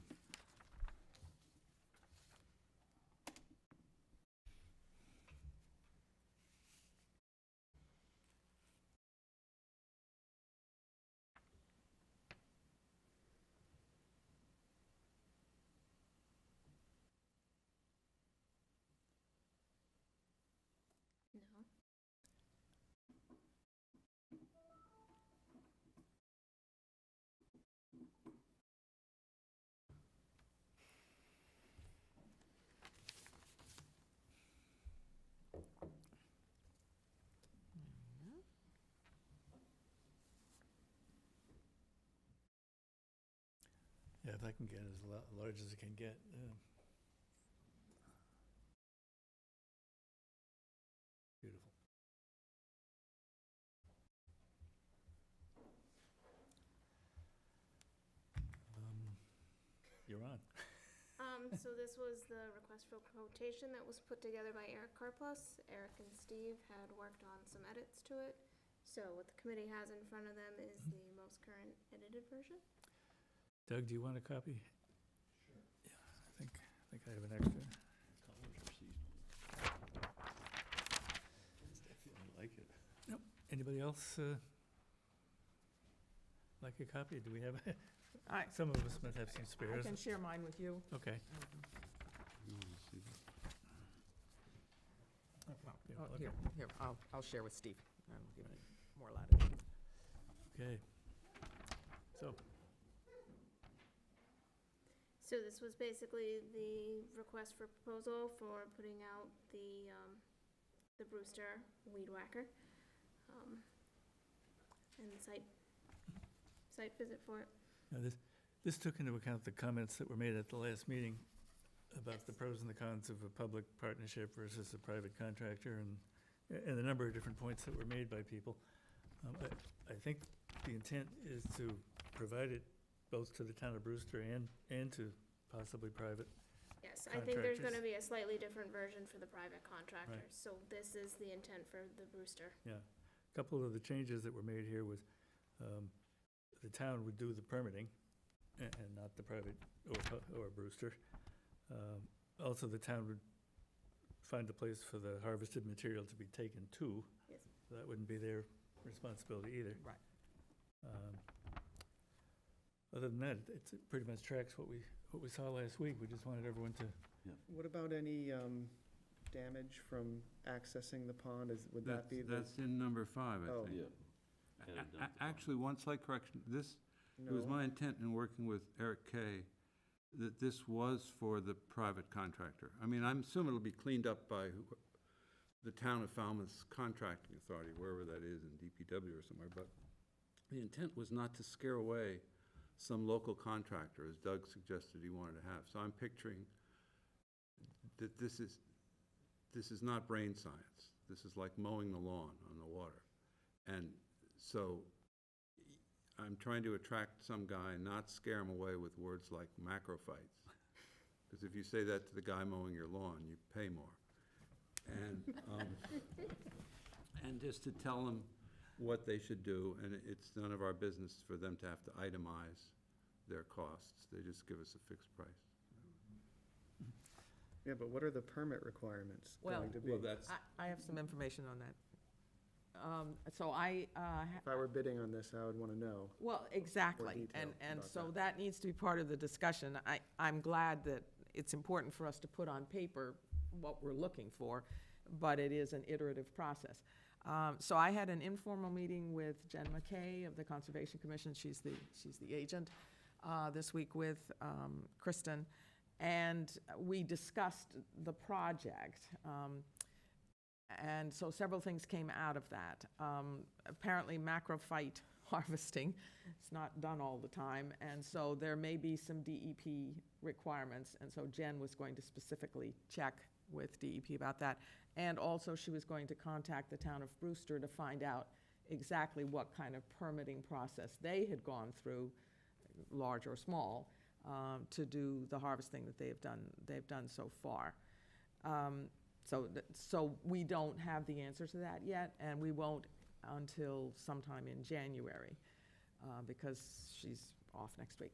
No. Yeah, if I can get as large as it can get. Beautiful. You're on. So this was the request for quotation that was put together by Eric Carplus. Eric and Steve had worked on some edits to it. So what the committee has in front of them is the most current edited version. Doug, do you want a copy? Sure. Yeah, I think I have an extra. Colors are seasonal. I like it. Anybody else like a copy? Do we have, I some of us might have some I spares. can share mine with you. Okay. You wanna see that? Yeah, Oh, okay. here, I'll share with Steve. I'll give you more latitude. Okay. So this was basically the request for proposal for putting out the Brewster weed whacker. And the site visit for it. Now, this took into account the comments that were made at the last meeting about the pros and the cons of a public partnership versus a private contractor, and a number of different points that were made by people. I think the intent is to provide it both to the town of Brewster and to possibly private. Yes, I think there's gonna Contractors. be a slightly different version for the private contractors. Right. So this is the intent for the Brewster. Yeah. A couple of the changes that were made here was the town would do the permitting and not the private or Brewster. Also, the town would find a place for the harvested material to be taken to. Yes. That wouldn't be their responsibility either. Right. Other than that, it pretty much tracks what we saw last week. We just wanted everyone to, What about any damage from accessing the pond? Would that be the? That's in number 5, I Oh. think. Yeah. Added down to the Actually, one slight correction, it was No. my intent in working with Eric Kay that this was for the private contractor. I mean, I'm assuming it'll be cleaned up by the town of Falmouth's contracting authority, wherever that is, in DPW or somewhere, but the intent was not to scare away some local contractor, as Doug suggested he wanted to have. So I'm picturing that this is not brain science. This is like mowing the lawn on the water. And so I'm trying to attract some guy and not scare him away with words like macrophytes. Because if you say that to the guy mowing your lawn, you pay more. And just to tell them what they should do, and it's none of our business for them to have to itemize their costs. They just give us a fixed price. Yeah, but what are the permit requirements Well- going to be? Well, that's, I have some information on that. So I, If I were bidding on this, I would want to know. well, exactly, detail and about so that. that needs to be part of the discussion. I'm glad that it's important for us to put on paper what we're looking for, but it is an iterative process. So I had an informal meeting with Jen McKay of the Conservation Commission, she's the agent, this week with Kristen, and we discussed the project. And so several things came out of that. Apparently macrophyte harvesting is not done all the time, and so there may be some DEP requirements, and so Jen was going to specifically check with DEP about that. And also she was going to contact the town of Brewster to find out exactly what kind of permitting process they had gone through, large or small, to do the harvesting that they've done so far. So we don't have the answer to that yet, and we won't until sometime in January, because she's off next week.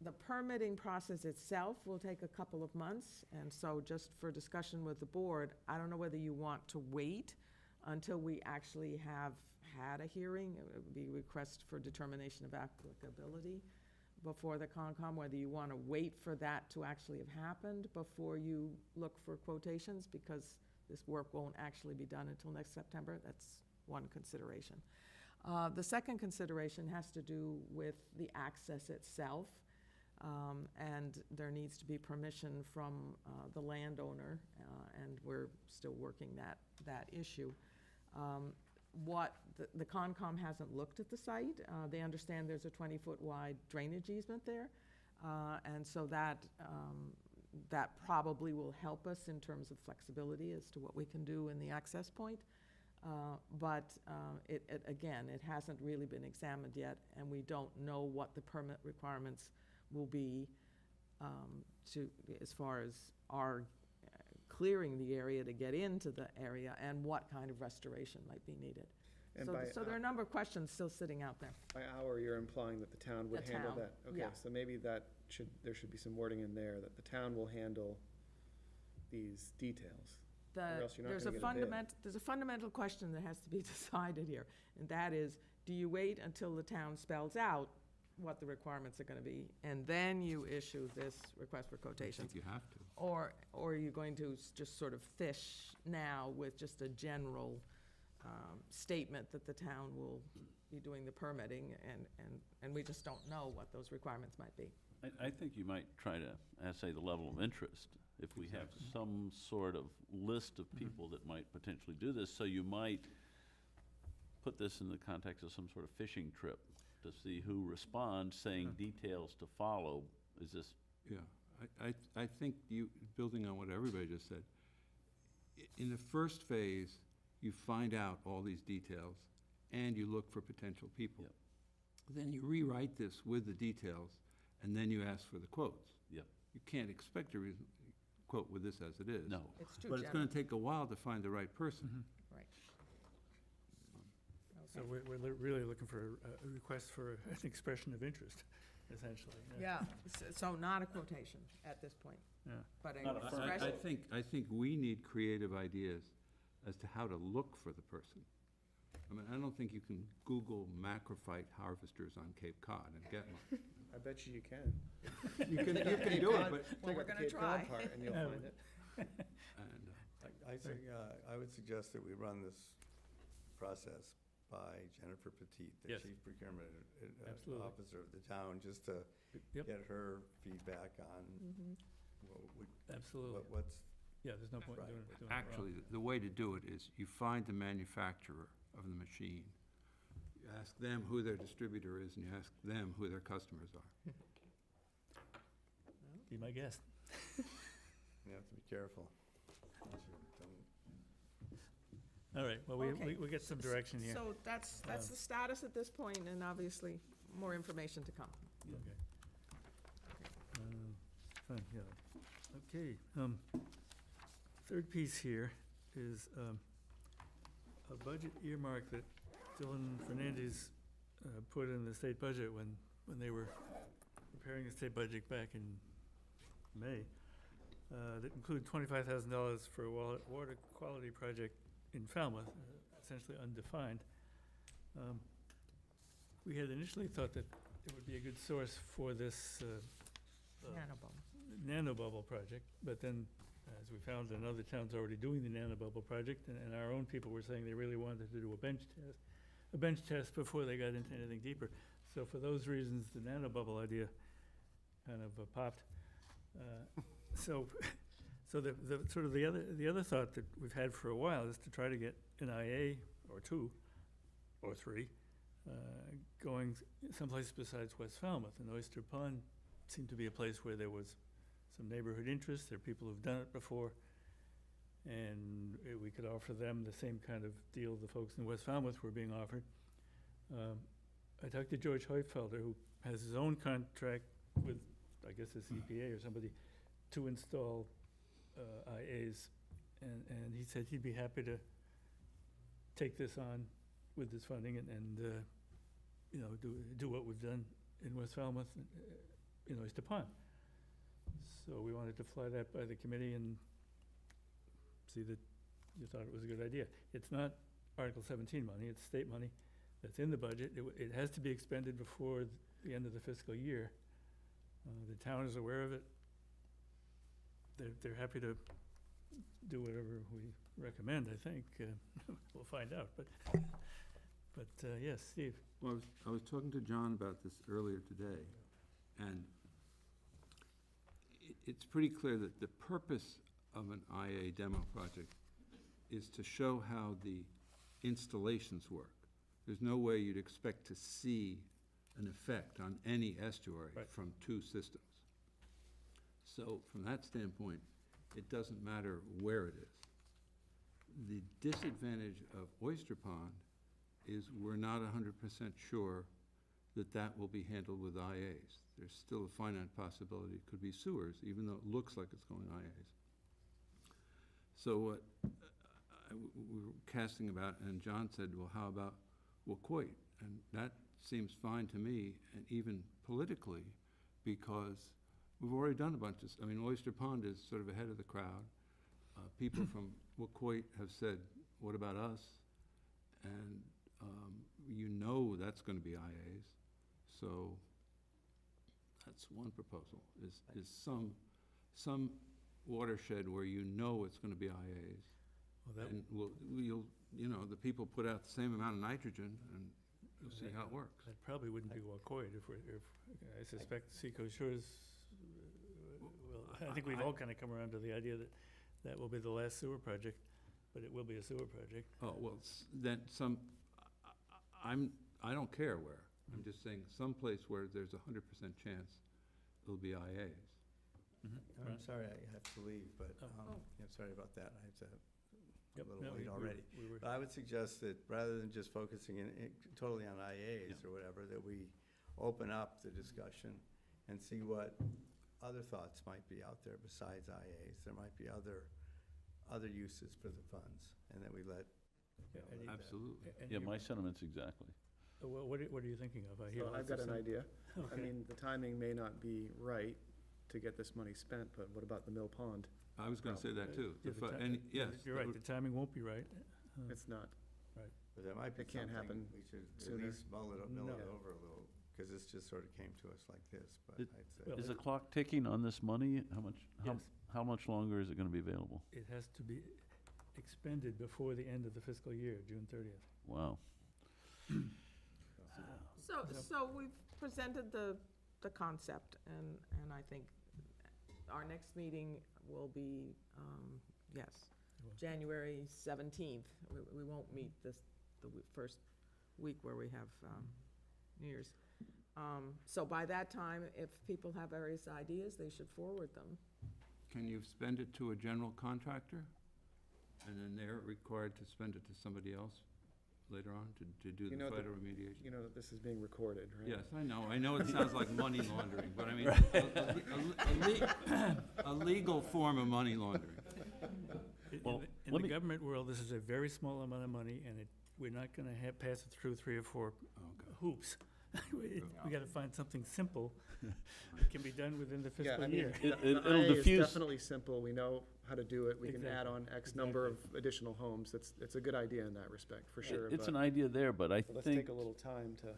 The permitting process itself will take a couple of months, and so just for discussion with the board, I don't know whether you want to wait until we actually have had a hearing. It would be a request for determination of applicability before the Concom, whether you want to wait for that to actually have happened before you look for quotations, because this work won't actually be done until next September. That's one consideration. The second consideration has to do with the access itself, and there needs to be permission from the landowner, and we're still working that issue. What the Concom hasn't looked at the site. They understand there's a 20-foot wide drainage easement there, and so that probably will help us in terms of flexibility as to what we can do in the access point. But again, it hasn't really been examined yet, and we don't know what the permit requirements will be to, as far as our clearing the area to get into the area and what kind of restoration might be needed. And So, by so there are a number of questions still sitting out there. By our, you're implying that the town would The handle town, that? Okay, yeah. so maybe there should be some wording in there that the town will handle these details. Or else you're not There's gonna a get a bid. there's a fundamental question that has to be decided here, and that is, do you wait until the town spells out what the requirements are gonna be, and then you issue this request for I quotations? think you have to. Or are you going to just sort of fish now with just a general statement that the town will be doing the permitting, and we just don't know what those requirements might be? I think you might try to assay the level of interest. If we have some sort of list of people that might potentially do this, so you might put this in the context of some sort of fishing trip to see who responds, saying details to follow. Is this? Yeah, I think building on what everybody just said, in the first phase, you find out all these details, and you look for potential people. Yep. Then you rewrite this with the details, and then you ask for the quotes. Yep. You can't expect a quote with this as it is. No. It's too But it's gonna general. take a while to find the right person. Right. So we're really looking for a request for an expression of interest, essentially. Yeah, so not a quotation at this point, Yeah. but a Not a firm expression. I think we need creative ideas as to how to look for the person. I mean, I don't think you can Google macrophyte harvesters on Cape Cod and get one. I bet you can. You can do it, but, Well, we're Take out the gonna Cape Cod try. part and you'll find it. and, I would suggest that we run this process by Jennifer Petit, the Yes. Chief Procurement Absolutely. Officer of the town, just to Yep. get her feedback on Absolutely. what's, Yeah, there's no point in Right. doing it wrong. actually, the way to do it is you find the manufacturer of the machine. You ask them who their distributor is, and you ask them who their customers are. Be my guest. you have to be careful. All right, well, Okay. we get some direction here. So that's the status at this point, and obviously, more information to come. Okay. Fine, yeah. Okay, third piece here is a budget earmark that Dylan Fernandez put in the state budget when they were preparing the state budget back in May. That included $25,000 for a water quality project in Falmouth, essentially undefined. We had initially thought that it would be a good source for this nanobubble project, but then, as we found that other towns already doing the nanobubble project, and our own people were saying they really wanted to do a bench test before they got into anything deeper. So for those reasons, the nanobubble idea kind of popped. So the sort of the other thought that we've had for a while is to try to get an IA or two or three going someplace besides West Falmouth. And Oyster Pond seemed to be a place where there was some neighborhood interest. There are people who've done it before, and we could offer them the same kind of deal the folks in West Falmouth were being offered. I talked to George Heupfelder, who has his own contract with, I guess it's EPA or somebody, to install IAs, and he said he'd be happy to take this on with this funding and you know, do what we've done in West Falmouth, in Oyster Pond. So we wanted to fly that by the committee and see that you thought it was a good idea. It's not Article 17 money, it's state money that's in the budget. It has to be expended before the end of the fiscal year. The town is aware of it. They're happy to do whatever we recommend, I think. We'll find out, but yes, Steve. Well, I was talking to John about this earlier today, and it's pretty clear that the purpose of an IA demo project is to show how the installations work. There's no way you'd expect to see an effect on any estuary Right. from two systems. So from that standpoint, it doesn't matter where it is. The disadvantage of Oyster Pond is we're not 100% sure that will be handled with IAs. There's still a finite possibility it could be sewers, even though it looks like it's going IAs. So what we were casting about, and John said, well, how about Wacoit? And that seems fine to me, and even politically, because we've already done a bunch of, Oyster Pond is sort of ahead of the crowd. People from Wacoit have said, what about us? And that's going to be IAs. So that's one proposal, is some watershed where it's going to be IAs. Well, And the people put out the same amount of nitrogen, and you'll see how it works. that probably wouldn't be Wacoit if I suspect Seacoast Shores, I think we've all kind of come around to the idea that will be the last sewer project, but it will be a sewer project. Oh, well, I don't care where. I'm just saying someplace where there's 100% chance it'll be IAs. I'm sorry I have to leave, but, sorry about that. I have to, a little late already. But I would suggest that rather than just focusing totally on IAs or whatever, that we open up the discussion and see what other thoughts might be out there besides IAs. There might be other uses for the funds, and that we let. Absolutely. Yeah, my sentiments exactly. What are you thinking of? So I've got an idea. I Okay. mean, the timing may not be right to get this money spent, but what about the Mill Pond? I was going to say that too. Yeah, Yes. You're right, the timing won't be right. It's not. But there might be It can't something happen we should at sooner. least mill it No. over a little, because this just sort of came to us like this, but It- I'd say. Well, Is the clock ticking on this money? Yes. How much longer is it going to be available? It has to be expended before the end of the fiscal year, June 30th. Wow. So we've presented the concept, and I think our next meeting will be, January 17th. We won't meet the first week where we have New Year's. So by that time, if people have various ideas, they should forward them. Can you spend it to a general contractor? And then they're required to spend it to somebody else later on to do the phytoremediation? You know that this is being recorded, right? Yes, I know. I know it sounds like money laundering, but I mean, a legal form of money laundering. Well, In the government world, this is a very small amount of money, and we're not going to pass it through 3 or 4 hoops. We got to find something simple that can be done within the Yeah, fiscal I mean, year. the It'll IA is diffuse- definitely simple. We know how to do it. We can add on X number of additional homes. It's a good idea in that respect, for sure. It's but an idea there, but I let's think take a little time to.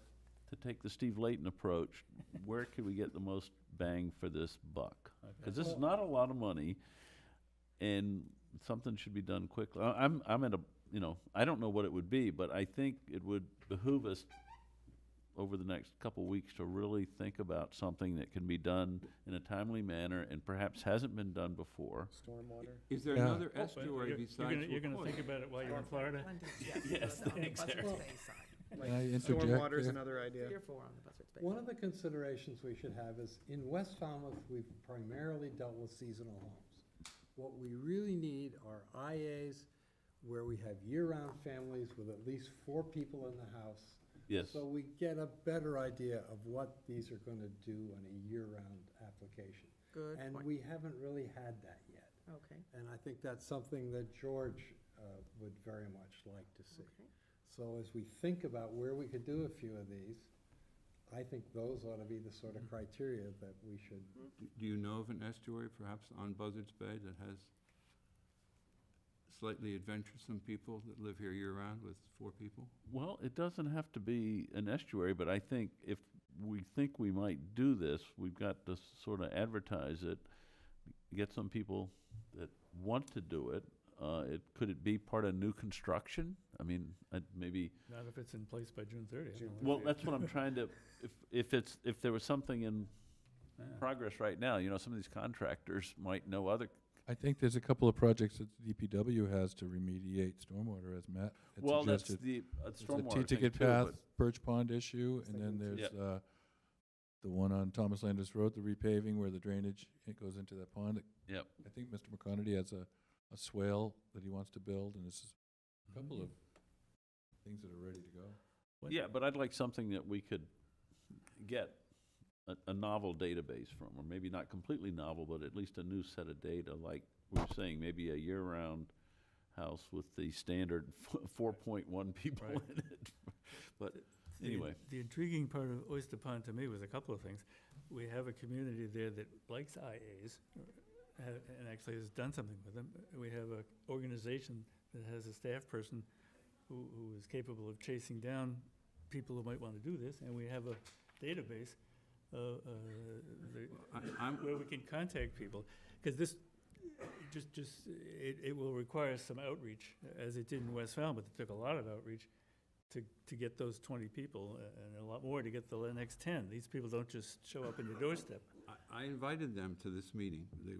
to take the Steve Layton approach, where could we get the most bang for this buck? Because this is not a lot of money, and something should be done quickly. I'm at a, I don't know what it would be, but I think it would behoove us over the next couple weeks to really think about something that can be done in a timely manner and perhaps hasn't been done before. Stormwater. Is there Yeah. another But estuary you're besides You're going to Wacoit? think about it while you're in Florida? Yes, On the Buzzards exactly. Bay side. Like Can I interject stormwater is there? another idea. 3 or 4 on the Buzzards Bay. One of the considerations we should have is, in West Falmouth, we've primarily dealt with seasonal homes. What we really need are IAs where we have year-round families with at least 4 people in the house. Yes. So we get a better idea of what these are gonna do on a year-round application. Good And point. we haven't really had that yet. Okay, And I think that's something that George would very much like to see. okay. So as we think about where we could do a few of these, I think those ought to be the sort of criteria that we should. Do you know of an estuary perhaps on Buzzards Bay that has slightly adventuresome people that live here year-round with 4 people? Well, it doesn't have to be an estuary, but I think if we think we might do this, we've got to sort of advertise it, get some people that want to do it. Could it be part of new construction? I mean, maybe. Not if it's in place by June 30th. June Well, that's what I'm trying to. If there was something in progress right now, some of these contractors might know other. I think there's a couple of projects that the DPW has to remediate stormwater, as Matt had Well, that's suggested. the There's the stormwater thing T-ticket too, path, but Birch Pond issue, and then there's Yep. the one on Thomas Landis Road, the repaving where the drainage, it goes into that pond. Yep. I think Mr. McConerty has a swale that he wants to build, and this is a couple of things that are ready to go. Yeah, but I'd like something that we could, get a novel database from, or maybe not completely novel, but at least a new set of data, like we were saying, maybe a year-round house with the standard 4.1 people Right. in it. But anyway. The intriguing part of Oyster Pond to me was a couple of things. We have a community there that likes IAs, and actually has done something with them. We have an organization that has a staff person who is capable of chasing down people who might want to do this, and we have a database where we can contact people. Because this, it will require some outreach, as it did in West Falmouth. It took a lot of outreach to get those 20 people, and a lot more to get the next 10. These people don't just show up on your doorstep. I invited them to this meeting. They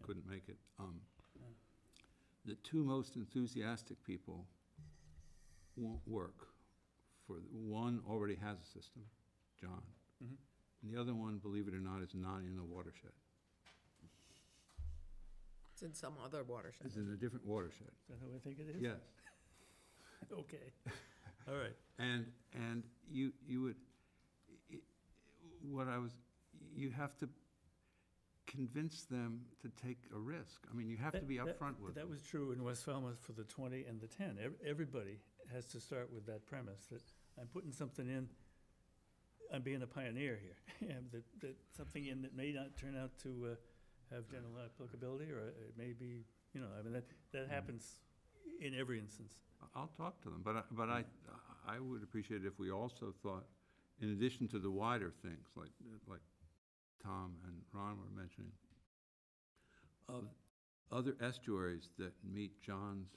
couldn't make it. The two most enthusiastic people won't work. One already has a system, John. Mhm. And the other one, believe it or not, is not in the watershed. It's in some other watershed. It's in a different watershed. Is that who I think it is? Yes. Okay. All right. And you would, you have to convince them to take a risk. I mean, you have to be upfront with them. That was true in West Falmouth for the 20 and the 10. Everybody has to start with that premise that I'm putting something in, I'm being a pioneer here. And that something in that may not turn out to have general applicability, or it may be, I mean, that happens in every instance. I'll talk to them, but I would appreciate it if we also thought, in addition to the wider things, like Tom and Ron were mentioning, of other estuaries that meet John's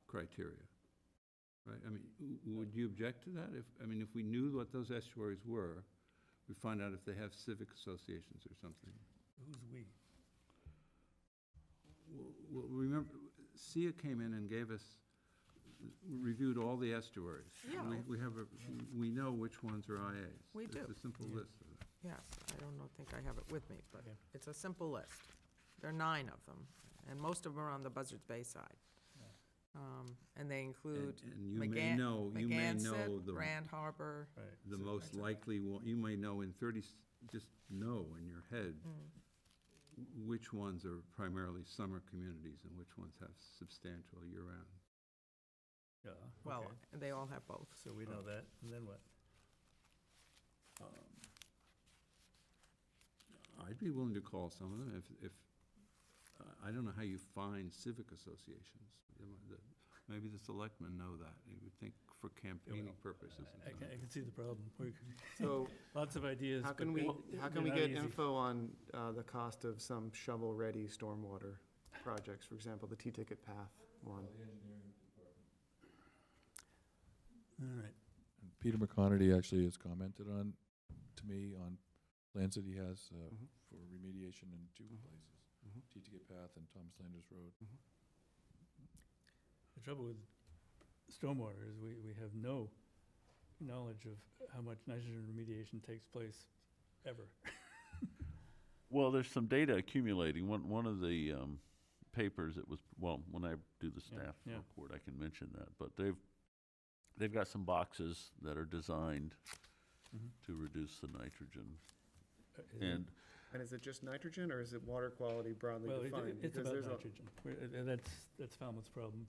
criteria, right? I mean, would you object to that? If we knew what those estuaries were, we find out if they have civic associations or something. Who's we? Well, remember, SIA came in and reviewed all the estuaries. Yeah. We know which ones are IAs. We do. It's a simple list of them. Yes, I don't think I have it with me, but Okay. it's a simple list. There are 9 of them, and most of them are on the Buzzards Bay side. And they include And you may know Magansett, the Grand Harbor. Right. the So most that's a- likely one. You may know just know in your head which ones are primarily summer communities and which ones have substantial year-round. Yeah, Well, okay. and they all have both. So we know that, and then what? I'd be willing to call some of them if I don't know how you find civic associations. Maybe the selectmen know that. You would think for campaigning purposes. I can see the problem. So Lots of ideas. how but can we they're not get easy. info on the cost of some shovel-ready stormwater projects? For example, the T-ticket path one. All right. And Peter McConerty actually has commented to me on plans that he has Mhm. for remediation in 2 Mhm. places, Mhm. T-Ticket Path and Thomas Landers Road. The trouble with stormwater is we have no knowledge of how much nitrogen remediation takes place ever. Well, there's some data accumulating. One of the papers that was, when I do the staff yeah. report, I can mention that. But they've got some boxes that are designed Mhm. to reduce the nitrogen. Is it- And is it just nitrogen, or is it water quality broadly Well, defined? it's Because about there's a- nitrogen. That's Falmouth's problem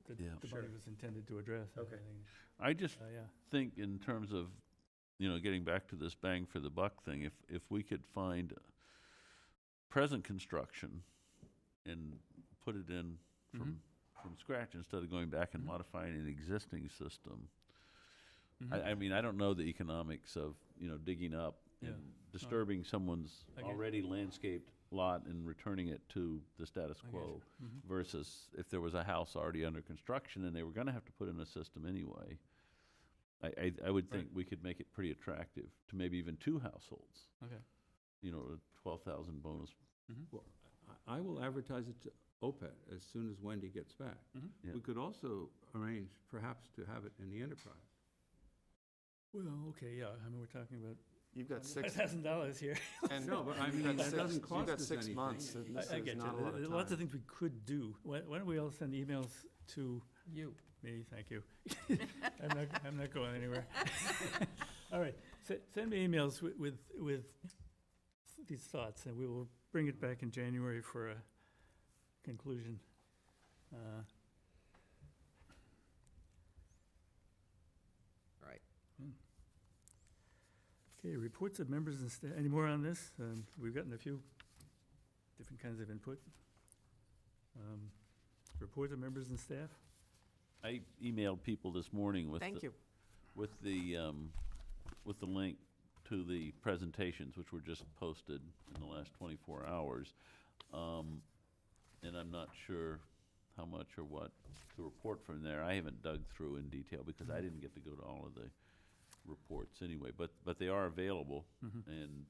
that Yeah. the Sure. money was intended to address. I Okay. think. I just Yeah. think in terms of, getting back to this bang for the buck thing, if we could find present construction and put it in from scratch instead of going back and Mhm. modifying an existing system. Mhm. I mean, I don't know the economics of, digging up Yeah. and disturbing someone's I get it. already landscaped lot and returning it to the status I get quo you. Mhm. versus if there was a house already under construction and they were gonna have to put in a system anyway. I would think Right. we could make it pretty attractive to maybe even 2 households. Okay. A 12,000 bonus. Well, I will advertise it to OPET as soon as Wendy gets back. Yeah. We could also arrange perhaps to have it in the enterprise. Well, okay, yeah, I mean, we're talking about You've got six, $5,000 here. and No, but I you've mean, got that six- doesn't cost You've got us 6 anything. months, and this I is get you. not a lot of There's time. lots of things we could do. Why don't we all send emails to You. me? Thank you. I'm not going anywhere. All right, send me emails with these thoughts, and we will bring it back in January for a conclusion. Right. Okay, reports of members and staff. Any more on this? We've gotten a few different kinds of input. Reports of members and staff? I emailed people this morning with Thank the, you. with the link to the presentations, which were just posted in the last 24 hours. And I'm not sure how much or what to report from there. I haven't dug through in detail because I didn't get to go to all of the reports anyway, but they are available. And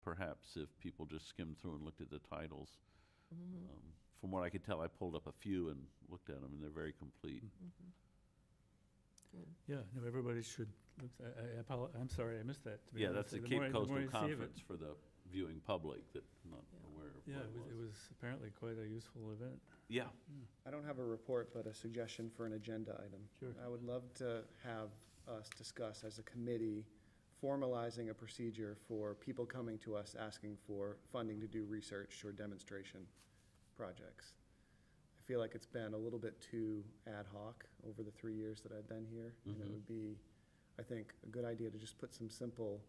perhaps if people just skimmed through and looked at the titles, from what I could tell, I pulled up a few and looked at them, and they're very complete. Yeah, no, everybody should look, I'm sorry, I missed that. to be Yeah, honest. that's the The more Cape the more Coastal you see of it- Conference for the viewing public that not aware of Yeah, what it was apparently quite a useful event. Yeah, I don't have a report, but a suggestion for an agenda item. Sure. I would love to have us discuss as a committee formalizing a procedure for people coming to us asking for funding to do research or demonstration projects. I feel like it's been a little bit too ad hoc over the 3 years that I've been here. And it would be, I think, a good idea to just put some simple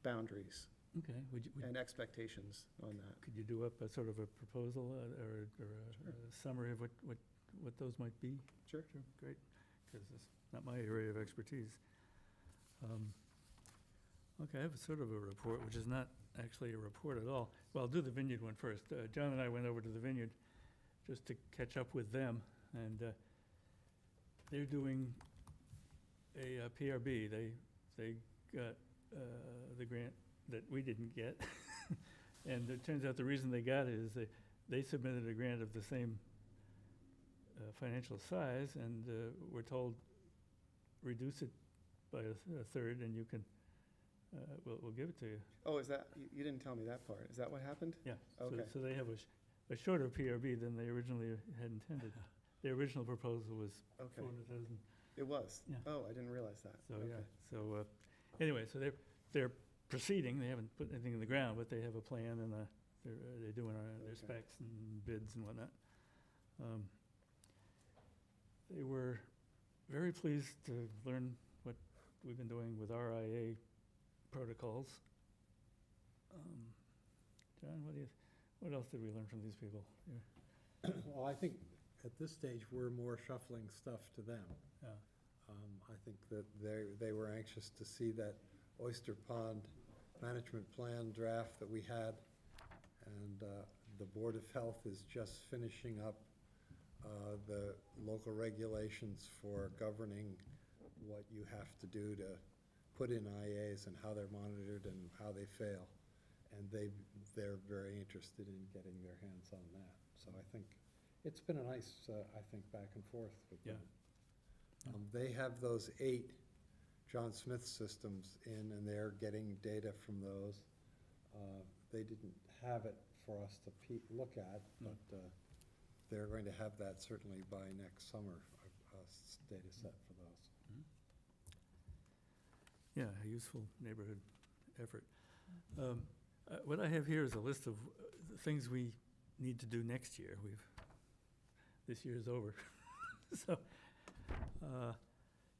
boundaries Okay, and expectations on that. could you do up a sort of a proposal or a summary of what those might be? Sure. Sure, great, because it's not my area of expertise. Okay, I have sort of a report, which is not actually a report at all. Well, I'll do the vineyard one first. John and I went over to the vineyard just to catch up with them, and they're doing a PRB. They got the grant that we didn't get. And it turns out the reason they got it is they submitted a grant of the same financial size, and we're told, reduce it by a third, and you can, we'll give it to you. Oh, is that, you didn't tell me that part. Is that what happened? Yeah. Okay. So they have a shorter PRB than they originally had intended. The original proposal was Okay. 400,000. It was? Yeah. Oh, I didn't realize that. So, Okay. yeah, so, anyway, so they're proceeding, they haven't put anything in the ground, but they have a plan and they're doing their Okay. specs and bids and whatnot. They were very pleased to learn what we've been doing with RIA protocols. John, what else did we learn from these people? Yeah. Well, I think at this stage, we're more shuffling stuff to them. Yeah. I think that they were anxious to see that Oyster Pond management plan draft that we had, and the Board of Health is just finishing up the local regulations for governing what you have to do to put in IAs and how they're monitored and how they fail. And they're very interested in getting their hands on that. So I think it's been a nice, I think, back and forth with them. They have those 8 John Smith systems in, and they're getting data from those. They didn't have it for us to look at, but they're going to have that certainly by next summer, a data set for those. Yeah, a useful neighborhood effort. What I have here is a list of the things we need to do next year. This year is over. So,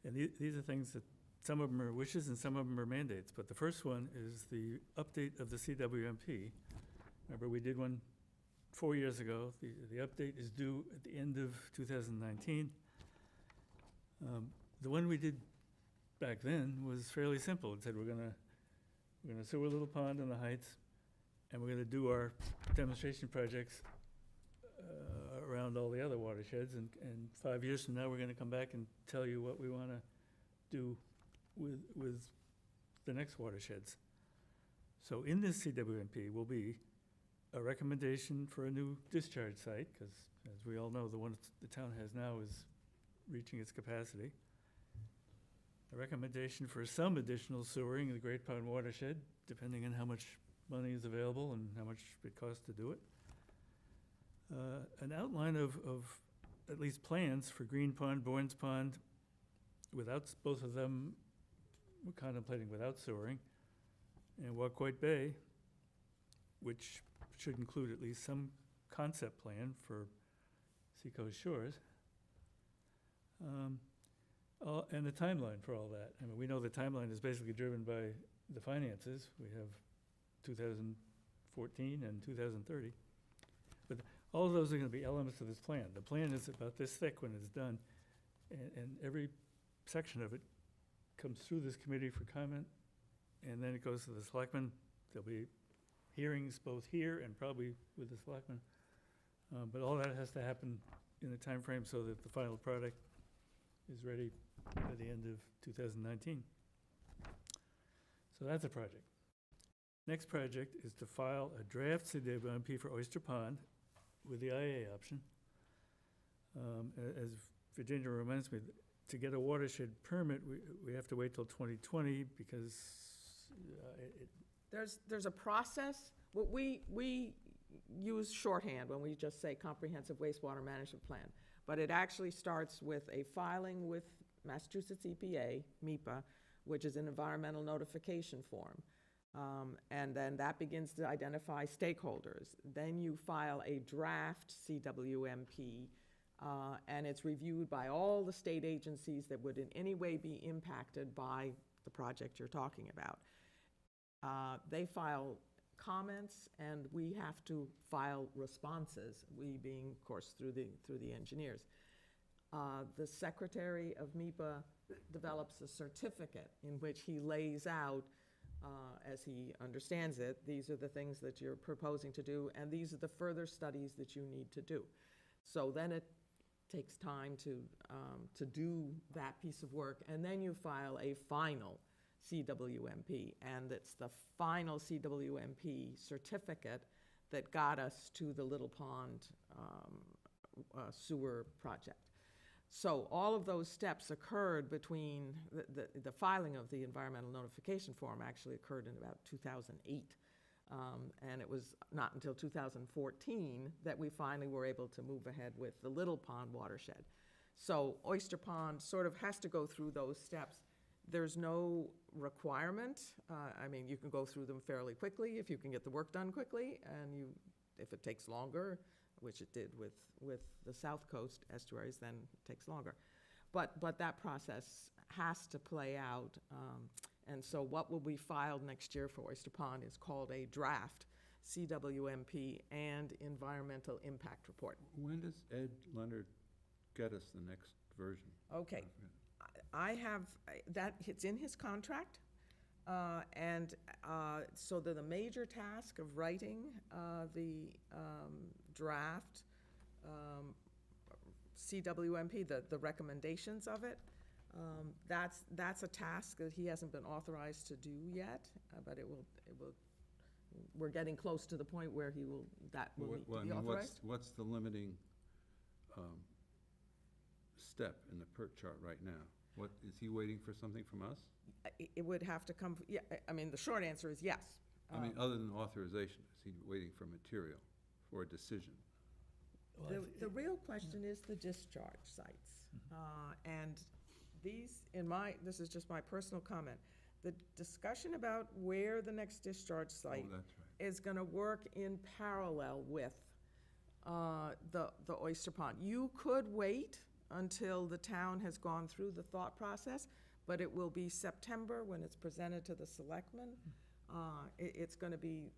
and these are things that, some of them are wishes and some of them are mandates. But the first one is the update of the CWMP. Remember, we did one 4 years ago. The update is due at the end of 2019. The one we did back then was fairly simple. It said we're gonna sewer Little Pond on the Heights, and we're gonna do our demonstration projects around all the other watersheds, and 5 years from now, we're gonna come back and tell you what we wanna do with the next watersheds. So in this CWMP will be a recommendation for a new discharge site, because as we all know, the one the town has now is reaching its capacity. A recommendation for some additional sewering in the Great Pond watershed, depending on how much money is available and how much it costs to do it. An outline of at least plans for Green Pond, Bourne's Pond, without both of them we're contemplating without sewering, and Wacoit Bay, which should include at least some concept plan for Seacoast Shores. And the timeline for all that. I mean, we know the timeline is basically driven by the finances. We have 2014 and 2030. But all of those are gonna be elements of this plan. The plan is about this thick when it's done, and every section of it comes through this committee for comment, and then it goes to the selectmen. There'll be hearings both here and probably with the selectmen. But all that has to happen in a time frame so that the final product is ready by the end of 2019. So that's a project. Next project is to file a draft CWMP for Oyster Pond with the IA option. As Virginia reminds me, to get a watershed permit, we have to wait till 2020 because There's a process. We use shorthand when we just say comprehensive wastewater management plan. But it actually starts with a filing with Massachusetts EPA, MEPA, which is an environmental notification form. And then that begins to identify stakeholders. Then you file a draft CWMP, and it's reviewed by all the state agencies that would in any way be impacted by the project you're talking about. They file comments, and we have to file responses, we being, of course, through the engineers. The secretary of MEPA develops a certificate in which he lays out, as he understands it, these are the things that you're proposing to do, and these are the further studies that you need to do. So then it takes time to do that piece of work, and then you file a final CWMP, and it's the final CWMP certificate that got us to the Little Pond sewer project. So all of those steps occurred between, the filing of the environmental notification form actually occurred in about 2008. And it was not until 2014 that we finally were able to move ahead with the Little Pond watershed. So Oyster Pond sort of has to go through those steps. There's no requirement. I mean, you can go through them fairly quickly if you can get the work done quickly, and if it takes longer, which it did with the South Coast estuaries, then it takes longer. But that process has to play out. And so what will be filed next year for Oyster Pond is called a draft CWMP and environmental impact report. When does Ed Leonard get us the next version? Okay. I have, that, it's in his contract, and so the major task of writing the draft CWMP, the recommendations of it, that's a task that he hasn't been authorized to do yet, but it will, we're getting close to the point where that will need to be authorized. What's the limiting step in the PERT chart right now? What, is he waiting for something from us? It would have to come, yeah, I mean, the short answer is yes. I mean, other than authorization, is he waiting for material, for a decision? The real question is the discharge sites. And these, this is just my personal comment, the discussion about where the next discharge site is gonna work in parallel with the Oyster Pond. You could wait until the town has gone through the thought process, but it will be September when it's presented to the selectmen. It's gonna be,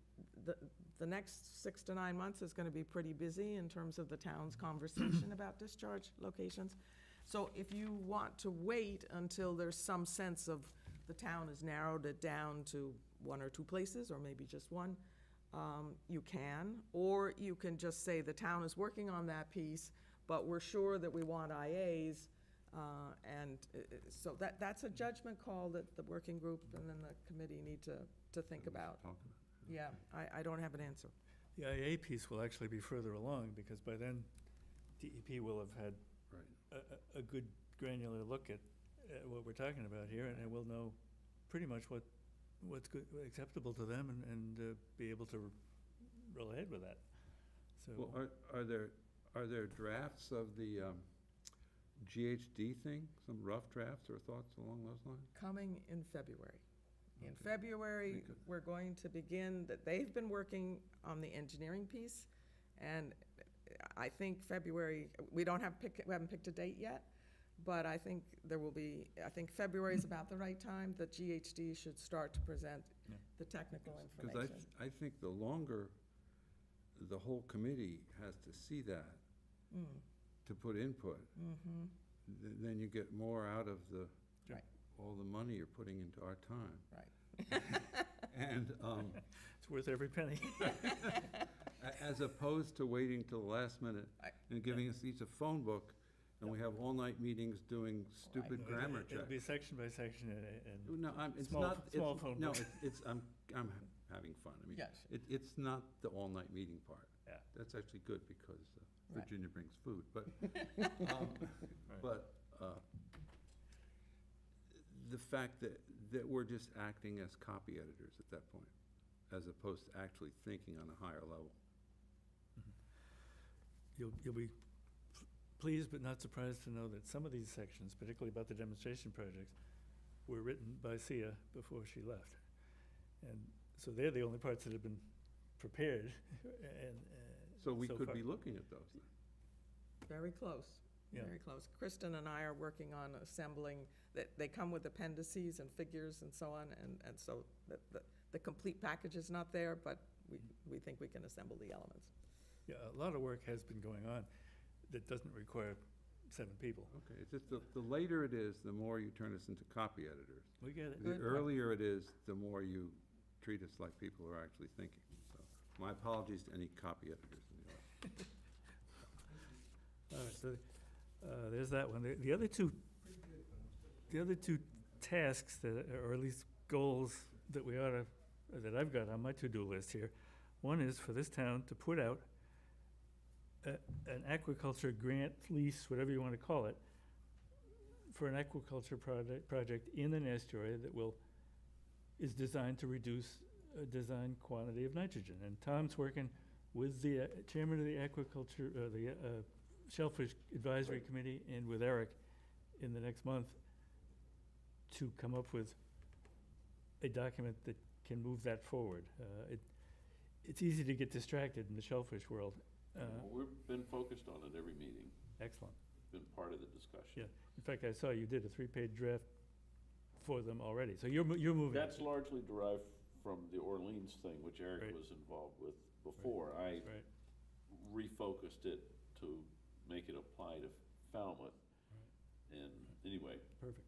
the next 6 to 9 months is gonna be pretty busy in terms of the town's conversation about discharge locations. So if you want to wait until there's some sense of the town has narrowed it down to 1 or 2 places, or maybe just one, you can. Or you can just say the town is working on that piece, but we're sure that we want IAs, and so that's a judgment call that the working group and then the committee need to think about. Yeah, I don't have an answer. The IA piece will actually be further along, because by then DEP will have had a good granular look at what we're talking about here, and we'll know pretty much what's good, acceptable to them, and be able to roll ahead with that. So, Well, are there drafts of the GHD thing, some rough drafts or thoughts along those lines? Coming in February. In Okay. February, Very good. we're going to begin, that they've been working on the engineering piece, and I think February, we haven't picked a date yet, but I think I think February is about the right time that GHD should start to present Yeah. the technical Because information. I think the longer the whole committee has to see that, Mm, to put input, mhm. then you get more out of Right. all the money you're putting into our time. Right. And It's worth every penny. as opposed to waiting till the last minute Right. and giving us each a phone book, and we have all-night meetings doing stupid Right. grammar It'll be checks. section by section and No, it's small- not, small phone no, book. I'm having fun. I mean, Yes. it's not the all-night meeting part. Yeah. That's actually good because Right. Virginia brings food, but, Right. but, the fact that we're just acting as copy editors at that point, as opposed to actually thinking on a higher level. You'll be pleased but not surprised to know that some of these sections, particularly about the demonstration projects, were written by Sia before she left. And so they're the only parts that have been prepared and. So we could far. be looking at those then. Very close, Yeah. very close. Kristen and I are working on assembling, that they come with appendices and figures and so on, and so the complete package is not there, but we think we can assemble the elements. Yeah, a lot of work has been going on that doesn't require 7 people. Okay, it's just the later it is, the more you turn us into copy editors. We get it. The Good. earlier it is, the more you treat us like people who are actually thinking. So my apologies to any copy editors in the audience. All right, so, there's that one. The other two tasks that, or at least goals that that I've got on my to-do list here. One is for this town to put out an aquaculture grant, lease, whatever you want to call it, for an aquaculture project in an estuary that is designed to reduce a design quantity of nitrogen. And Tom's working with the chairman of the aquaculture, the Shellfish Advisory Committee, and with Eric in the next month to come up with a document that can move that forward. It's easy to get distracted in the shellfish world. We've been focused on it every meeting. Excellent. It's been part of the discussion. Yeah. In fact, I saw you did a 3-page draft for them already. So you're moving. That's largely derived from the Orleans thing, which Eric Right. was involved with before. I Right. refocused it to make it apply to Falmouth. And anyway, Perfect.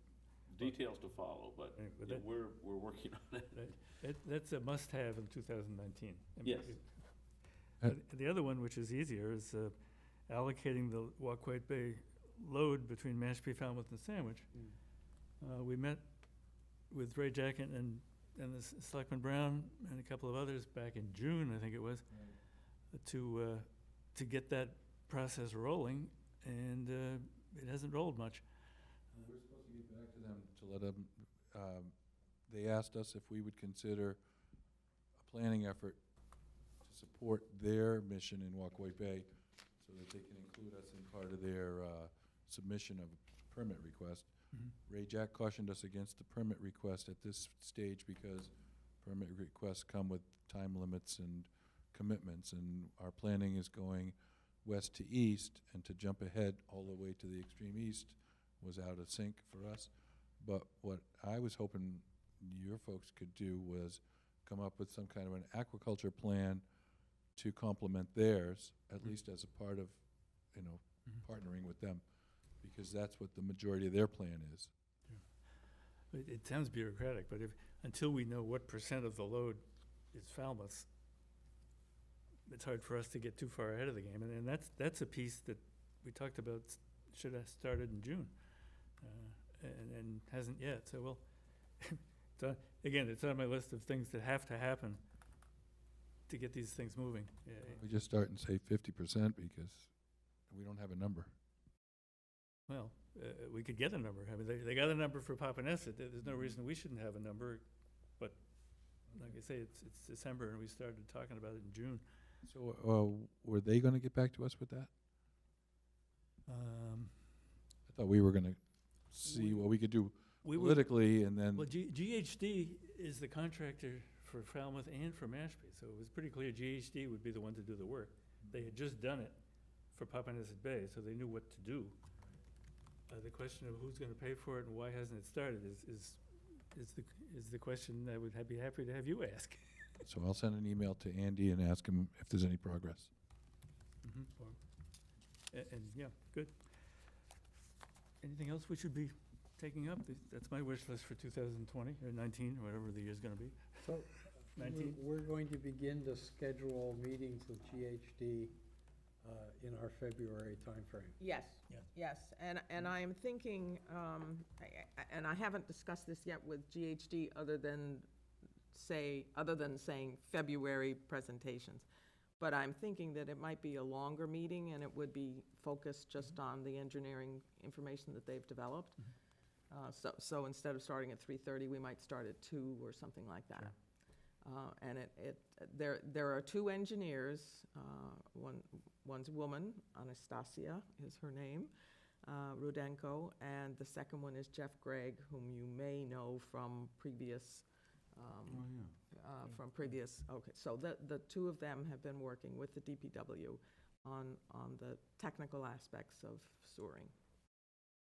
details to follow, but Anyway, but yeah, that- we're working on it. That's a must-have in 2019. I mean, Yes. The other one, which is easier, is allocating the Walkway Bay load between Mashpee, Falmouth, and Sandwich. We met with Ray Jacket and the Selectman Brown and a couple of others back in June, I think it was, to get that process rolling, and it hasn't rolled much. We're supposed to get back to them to let them, they asked us if we would consider a planning effort to support their mission in Walkway Bay so that they can include us in part of their submission of a permit request. Ray Jack cautioned us against the permit request at this stage because permit requests come with time limits and commitments, and our planning is going west to east, and to jump ahead all the way to the extreme east was out of sync for us. But what I was hoping your folks could do was come up with some kind of an aquaculture plan to complement theirs, at least as a part of, partnering with them, because that's what the majority of their plan is. It sounds bureaucratic, but until we know what % of the load is Falmouth's, it's hard for us to get too far ahead of the game. And that's a piece that we talked about should have started in June, and hasn't yet. So, well, again, it's on my list of things that have to happen to get these things moving. We just start and say 50% because we don't have a number. Well, we could get a number. I mean, they got a number for Papaneset. There's no reason we shouldn't have a number, but like I say, it's December, and we started talking about it in June. So were they going to get back to us with that? thought we were gonna see what we could do We were, politically, and then, well, GHD is the contractor for Falmouth and for Mashpee, so it was pretty clear GHD would be the one to do the work. They had just done it for Papaneset Bay, so they knew what to do. The question of who's gonna pay for it and why hasn't it started is the question I would be happy to have you ask. so I'll send an email to Andy and ask him if there's any progress. And, yeah, good. Anything else we should be taking up? That's my wish list for 2020, or 19, whatever the year's gonna be. So, 19? we're going to begin to schedule meetings with GHD in our February timeframe. Yes, Yeah. yes, and I am thinking, and I haven't discussed this yet with GHD other than saying February presentations. But I'm thinking that it might be a longer meeting and it would be focused just on the engineering information that they've developed. So instead of starting at 3:30, we might start at 2 or something like that. And there are two engineers, one's a woman, Anastasia is her name, Rudenko, and the second one is Jeff Gregg, whom you may know from previous, okay, so the two of them have been working with the DPW on the technical aspects of sewering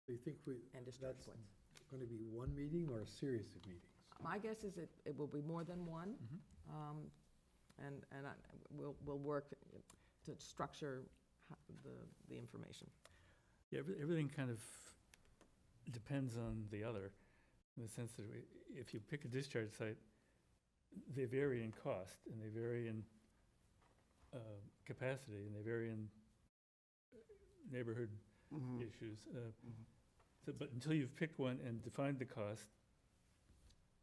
Do you think and discharge that's points. going to be one meeting or a series of meetings? My guess is it will be more than one, and we'll work to structure the information. Yeah, everything kind of depends on the other, in the sense that if you pick a discharge site, they vary in cost, and they vary in capacity, and they vary in neighborhood issues. But until you've picked one and defined the cost,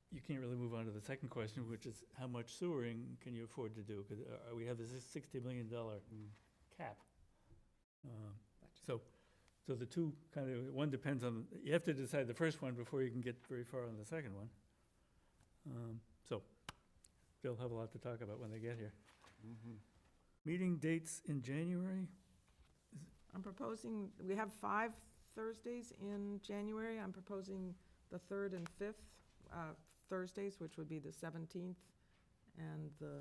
you can't really move on to the second question, which is how much sewering can you afford to do? Because we have this $60 million cap. So the two kind of, one depends on, you have to decide the first one before you can get very far on the second one. So they'll have a lot to talk about when they get here. Meeting dates in January? I'm proposing, we have 5 Thursdays in January. I'm proposing the 3rd and 5th Thursdays, which would be the 17th and the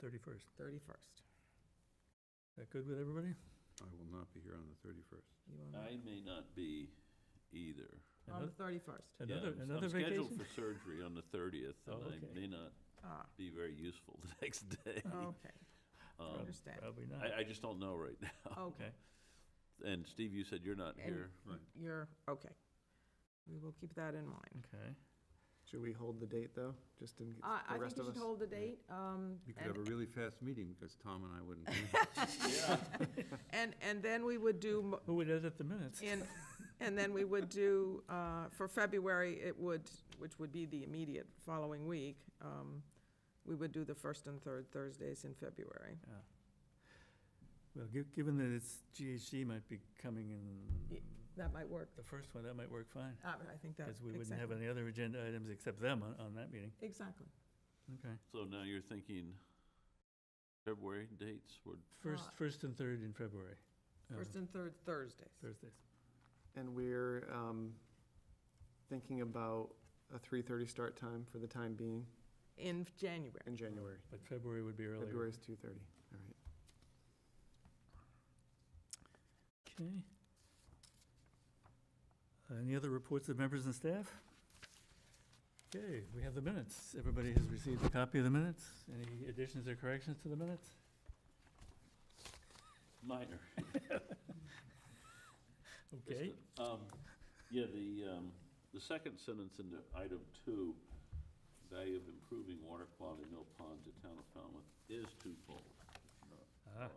31st. 31st. Is that good with everybody? I will not be here on the 31st. You will I may not be either. On the 31st. Another I'm scheduled vacation? for surgery on the 30th, and Oh, I okay. may not be very useful the next day. Okay, Um, understand. Probably not. I just don't know right now. Okay. And Steve, you said you're not And here. You're, okay. We will keep that in mind. Okay. Should we hold the date, though, just in I the think rest you of us? should hold the date. You could have a really fast meeting because Tom and I wouldn't be here. And then we would do, Who would edit the minutes? and then we would do, for February, which would be the immediate following week, we would do the 1st and 3rd Thursdays in February. Yeah. Well, given that it's GHD might be coming in That might work. the first one, that might work fine. I think that, Because we wouldn't have exactly. any other agenda items except them on that meeting. Exactly. Okay. So now you're thinking February dates would, First and 3rd in February. 1st and 3rd Thursdays. Thursdays. And we're thinking about a 3:30 start time for the time being In January. in January. But February would be earlier. February is 2:30, all right. Okay. Any other reports of members and staff? Okay, we have the minutes. Everybody has received a copy of the minutes. Any additions or corrections to the minutes? minor. Okay. Yeah, the second sentence in the item 2, value of improving water quality in Mill Pond to town of Falmouth is twofold. Ah,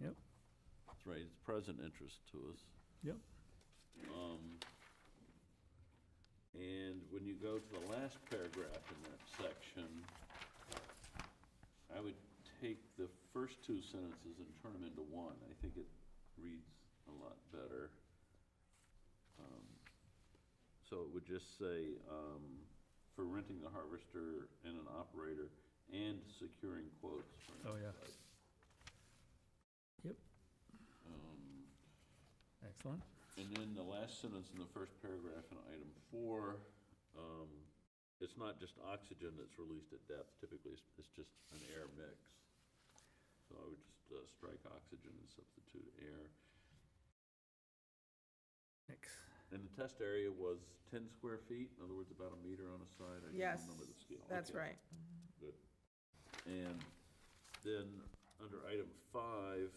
yep. That's right, it's present interest to us. Yep. And when you go to the last paragraph in that section, I would take the first 2 sentences and turn them into one. I think it reads a lot better. So it would just say, for renting the harvester and an operator and securing quotes for an Oh, yeah. site. Yep. Excellent. And then the last sentence in the first paragraph in item 4, it's not just oxygen that's released at depth. Typically, it's just an air mix. So I would just strike oxygen and substitute air. Next. And the test area was 10 square feet, in other words, about a meter on a side. I Yes, can't remember the scale. that's Okay, right. Good. And then, under item 5,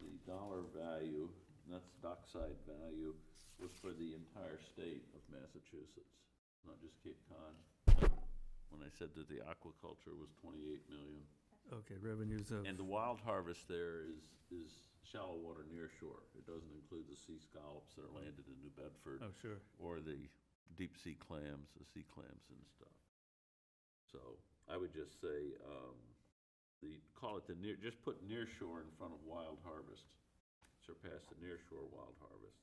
the dollar value, and that's dockside value, was for the entire state of Massachusetts, not just Cape Cod. When I said that the aquaculture was 28 million. Okay, revenues of, And the wild harvest there is shallow water near shore. It doesn't include the sea scallops that are landed in New Bedford. oh, sure. Or the deep sea clams, the sea clams and stuff. So I would just say, call it just put near shore in front of wild harvest. Surpass the near shore wild harvest.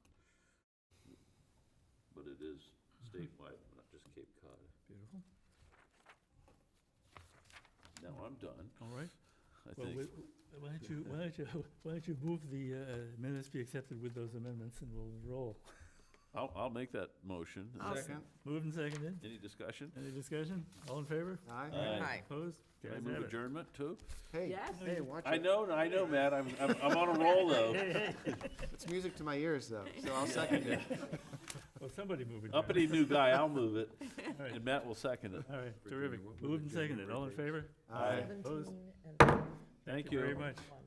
But it is statewide, not just Cape Cod. Beautiful. Now I'm done, All right. I Well, think. why don't you move the minutes be accepted with those amendments, and we'll roll. I'll make that motion. I'll Second? Moved and seconded. Any discussion? Any discussion? All in favor? Aye. Aye. Opposed? Can I Guys move have it. adjournment too? Hey, Yes. hey, watch I it. know, Matt, I'm on a roll though. It's music to my ears, though, so I'll second it. Well, somebody move it. Uppity new guy, I'll move it, All right, and Matt will second it. all right, terrific. Moved and seconded. All in favor? Aye. Opposed? And Thank Very you. much. one.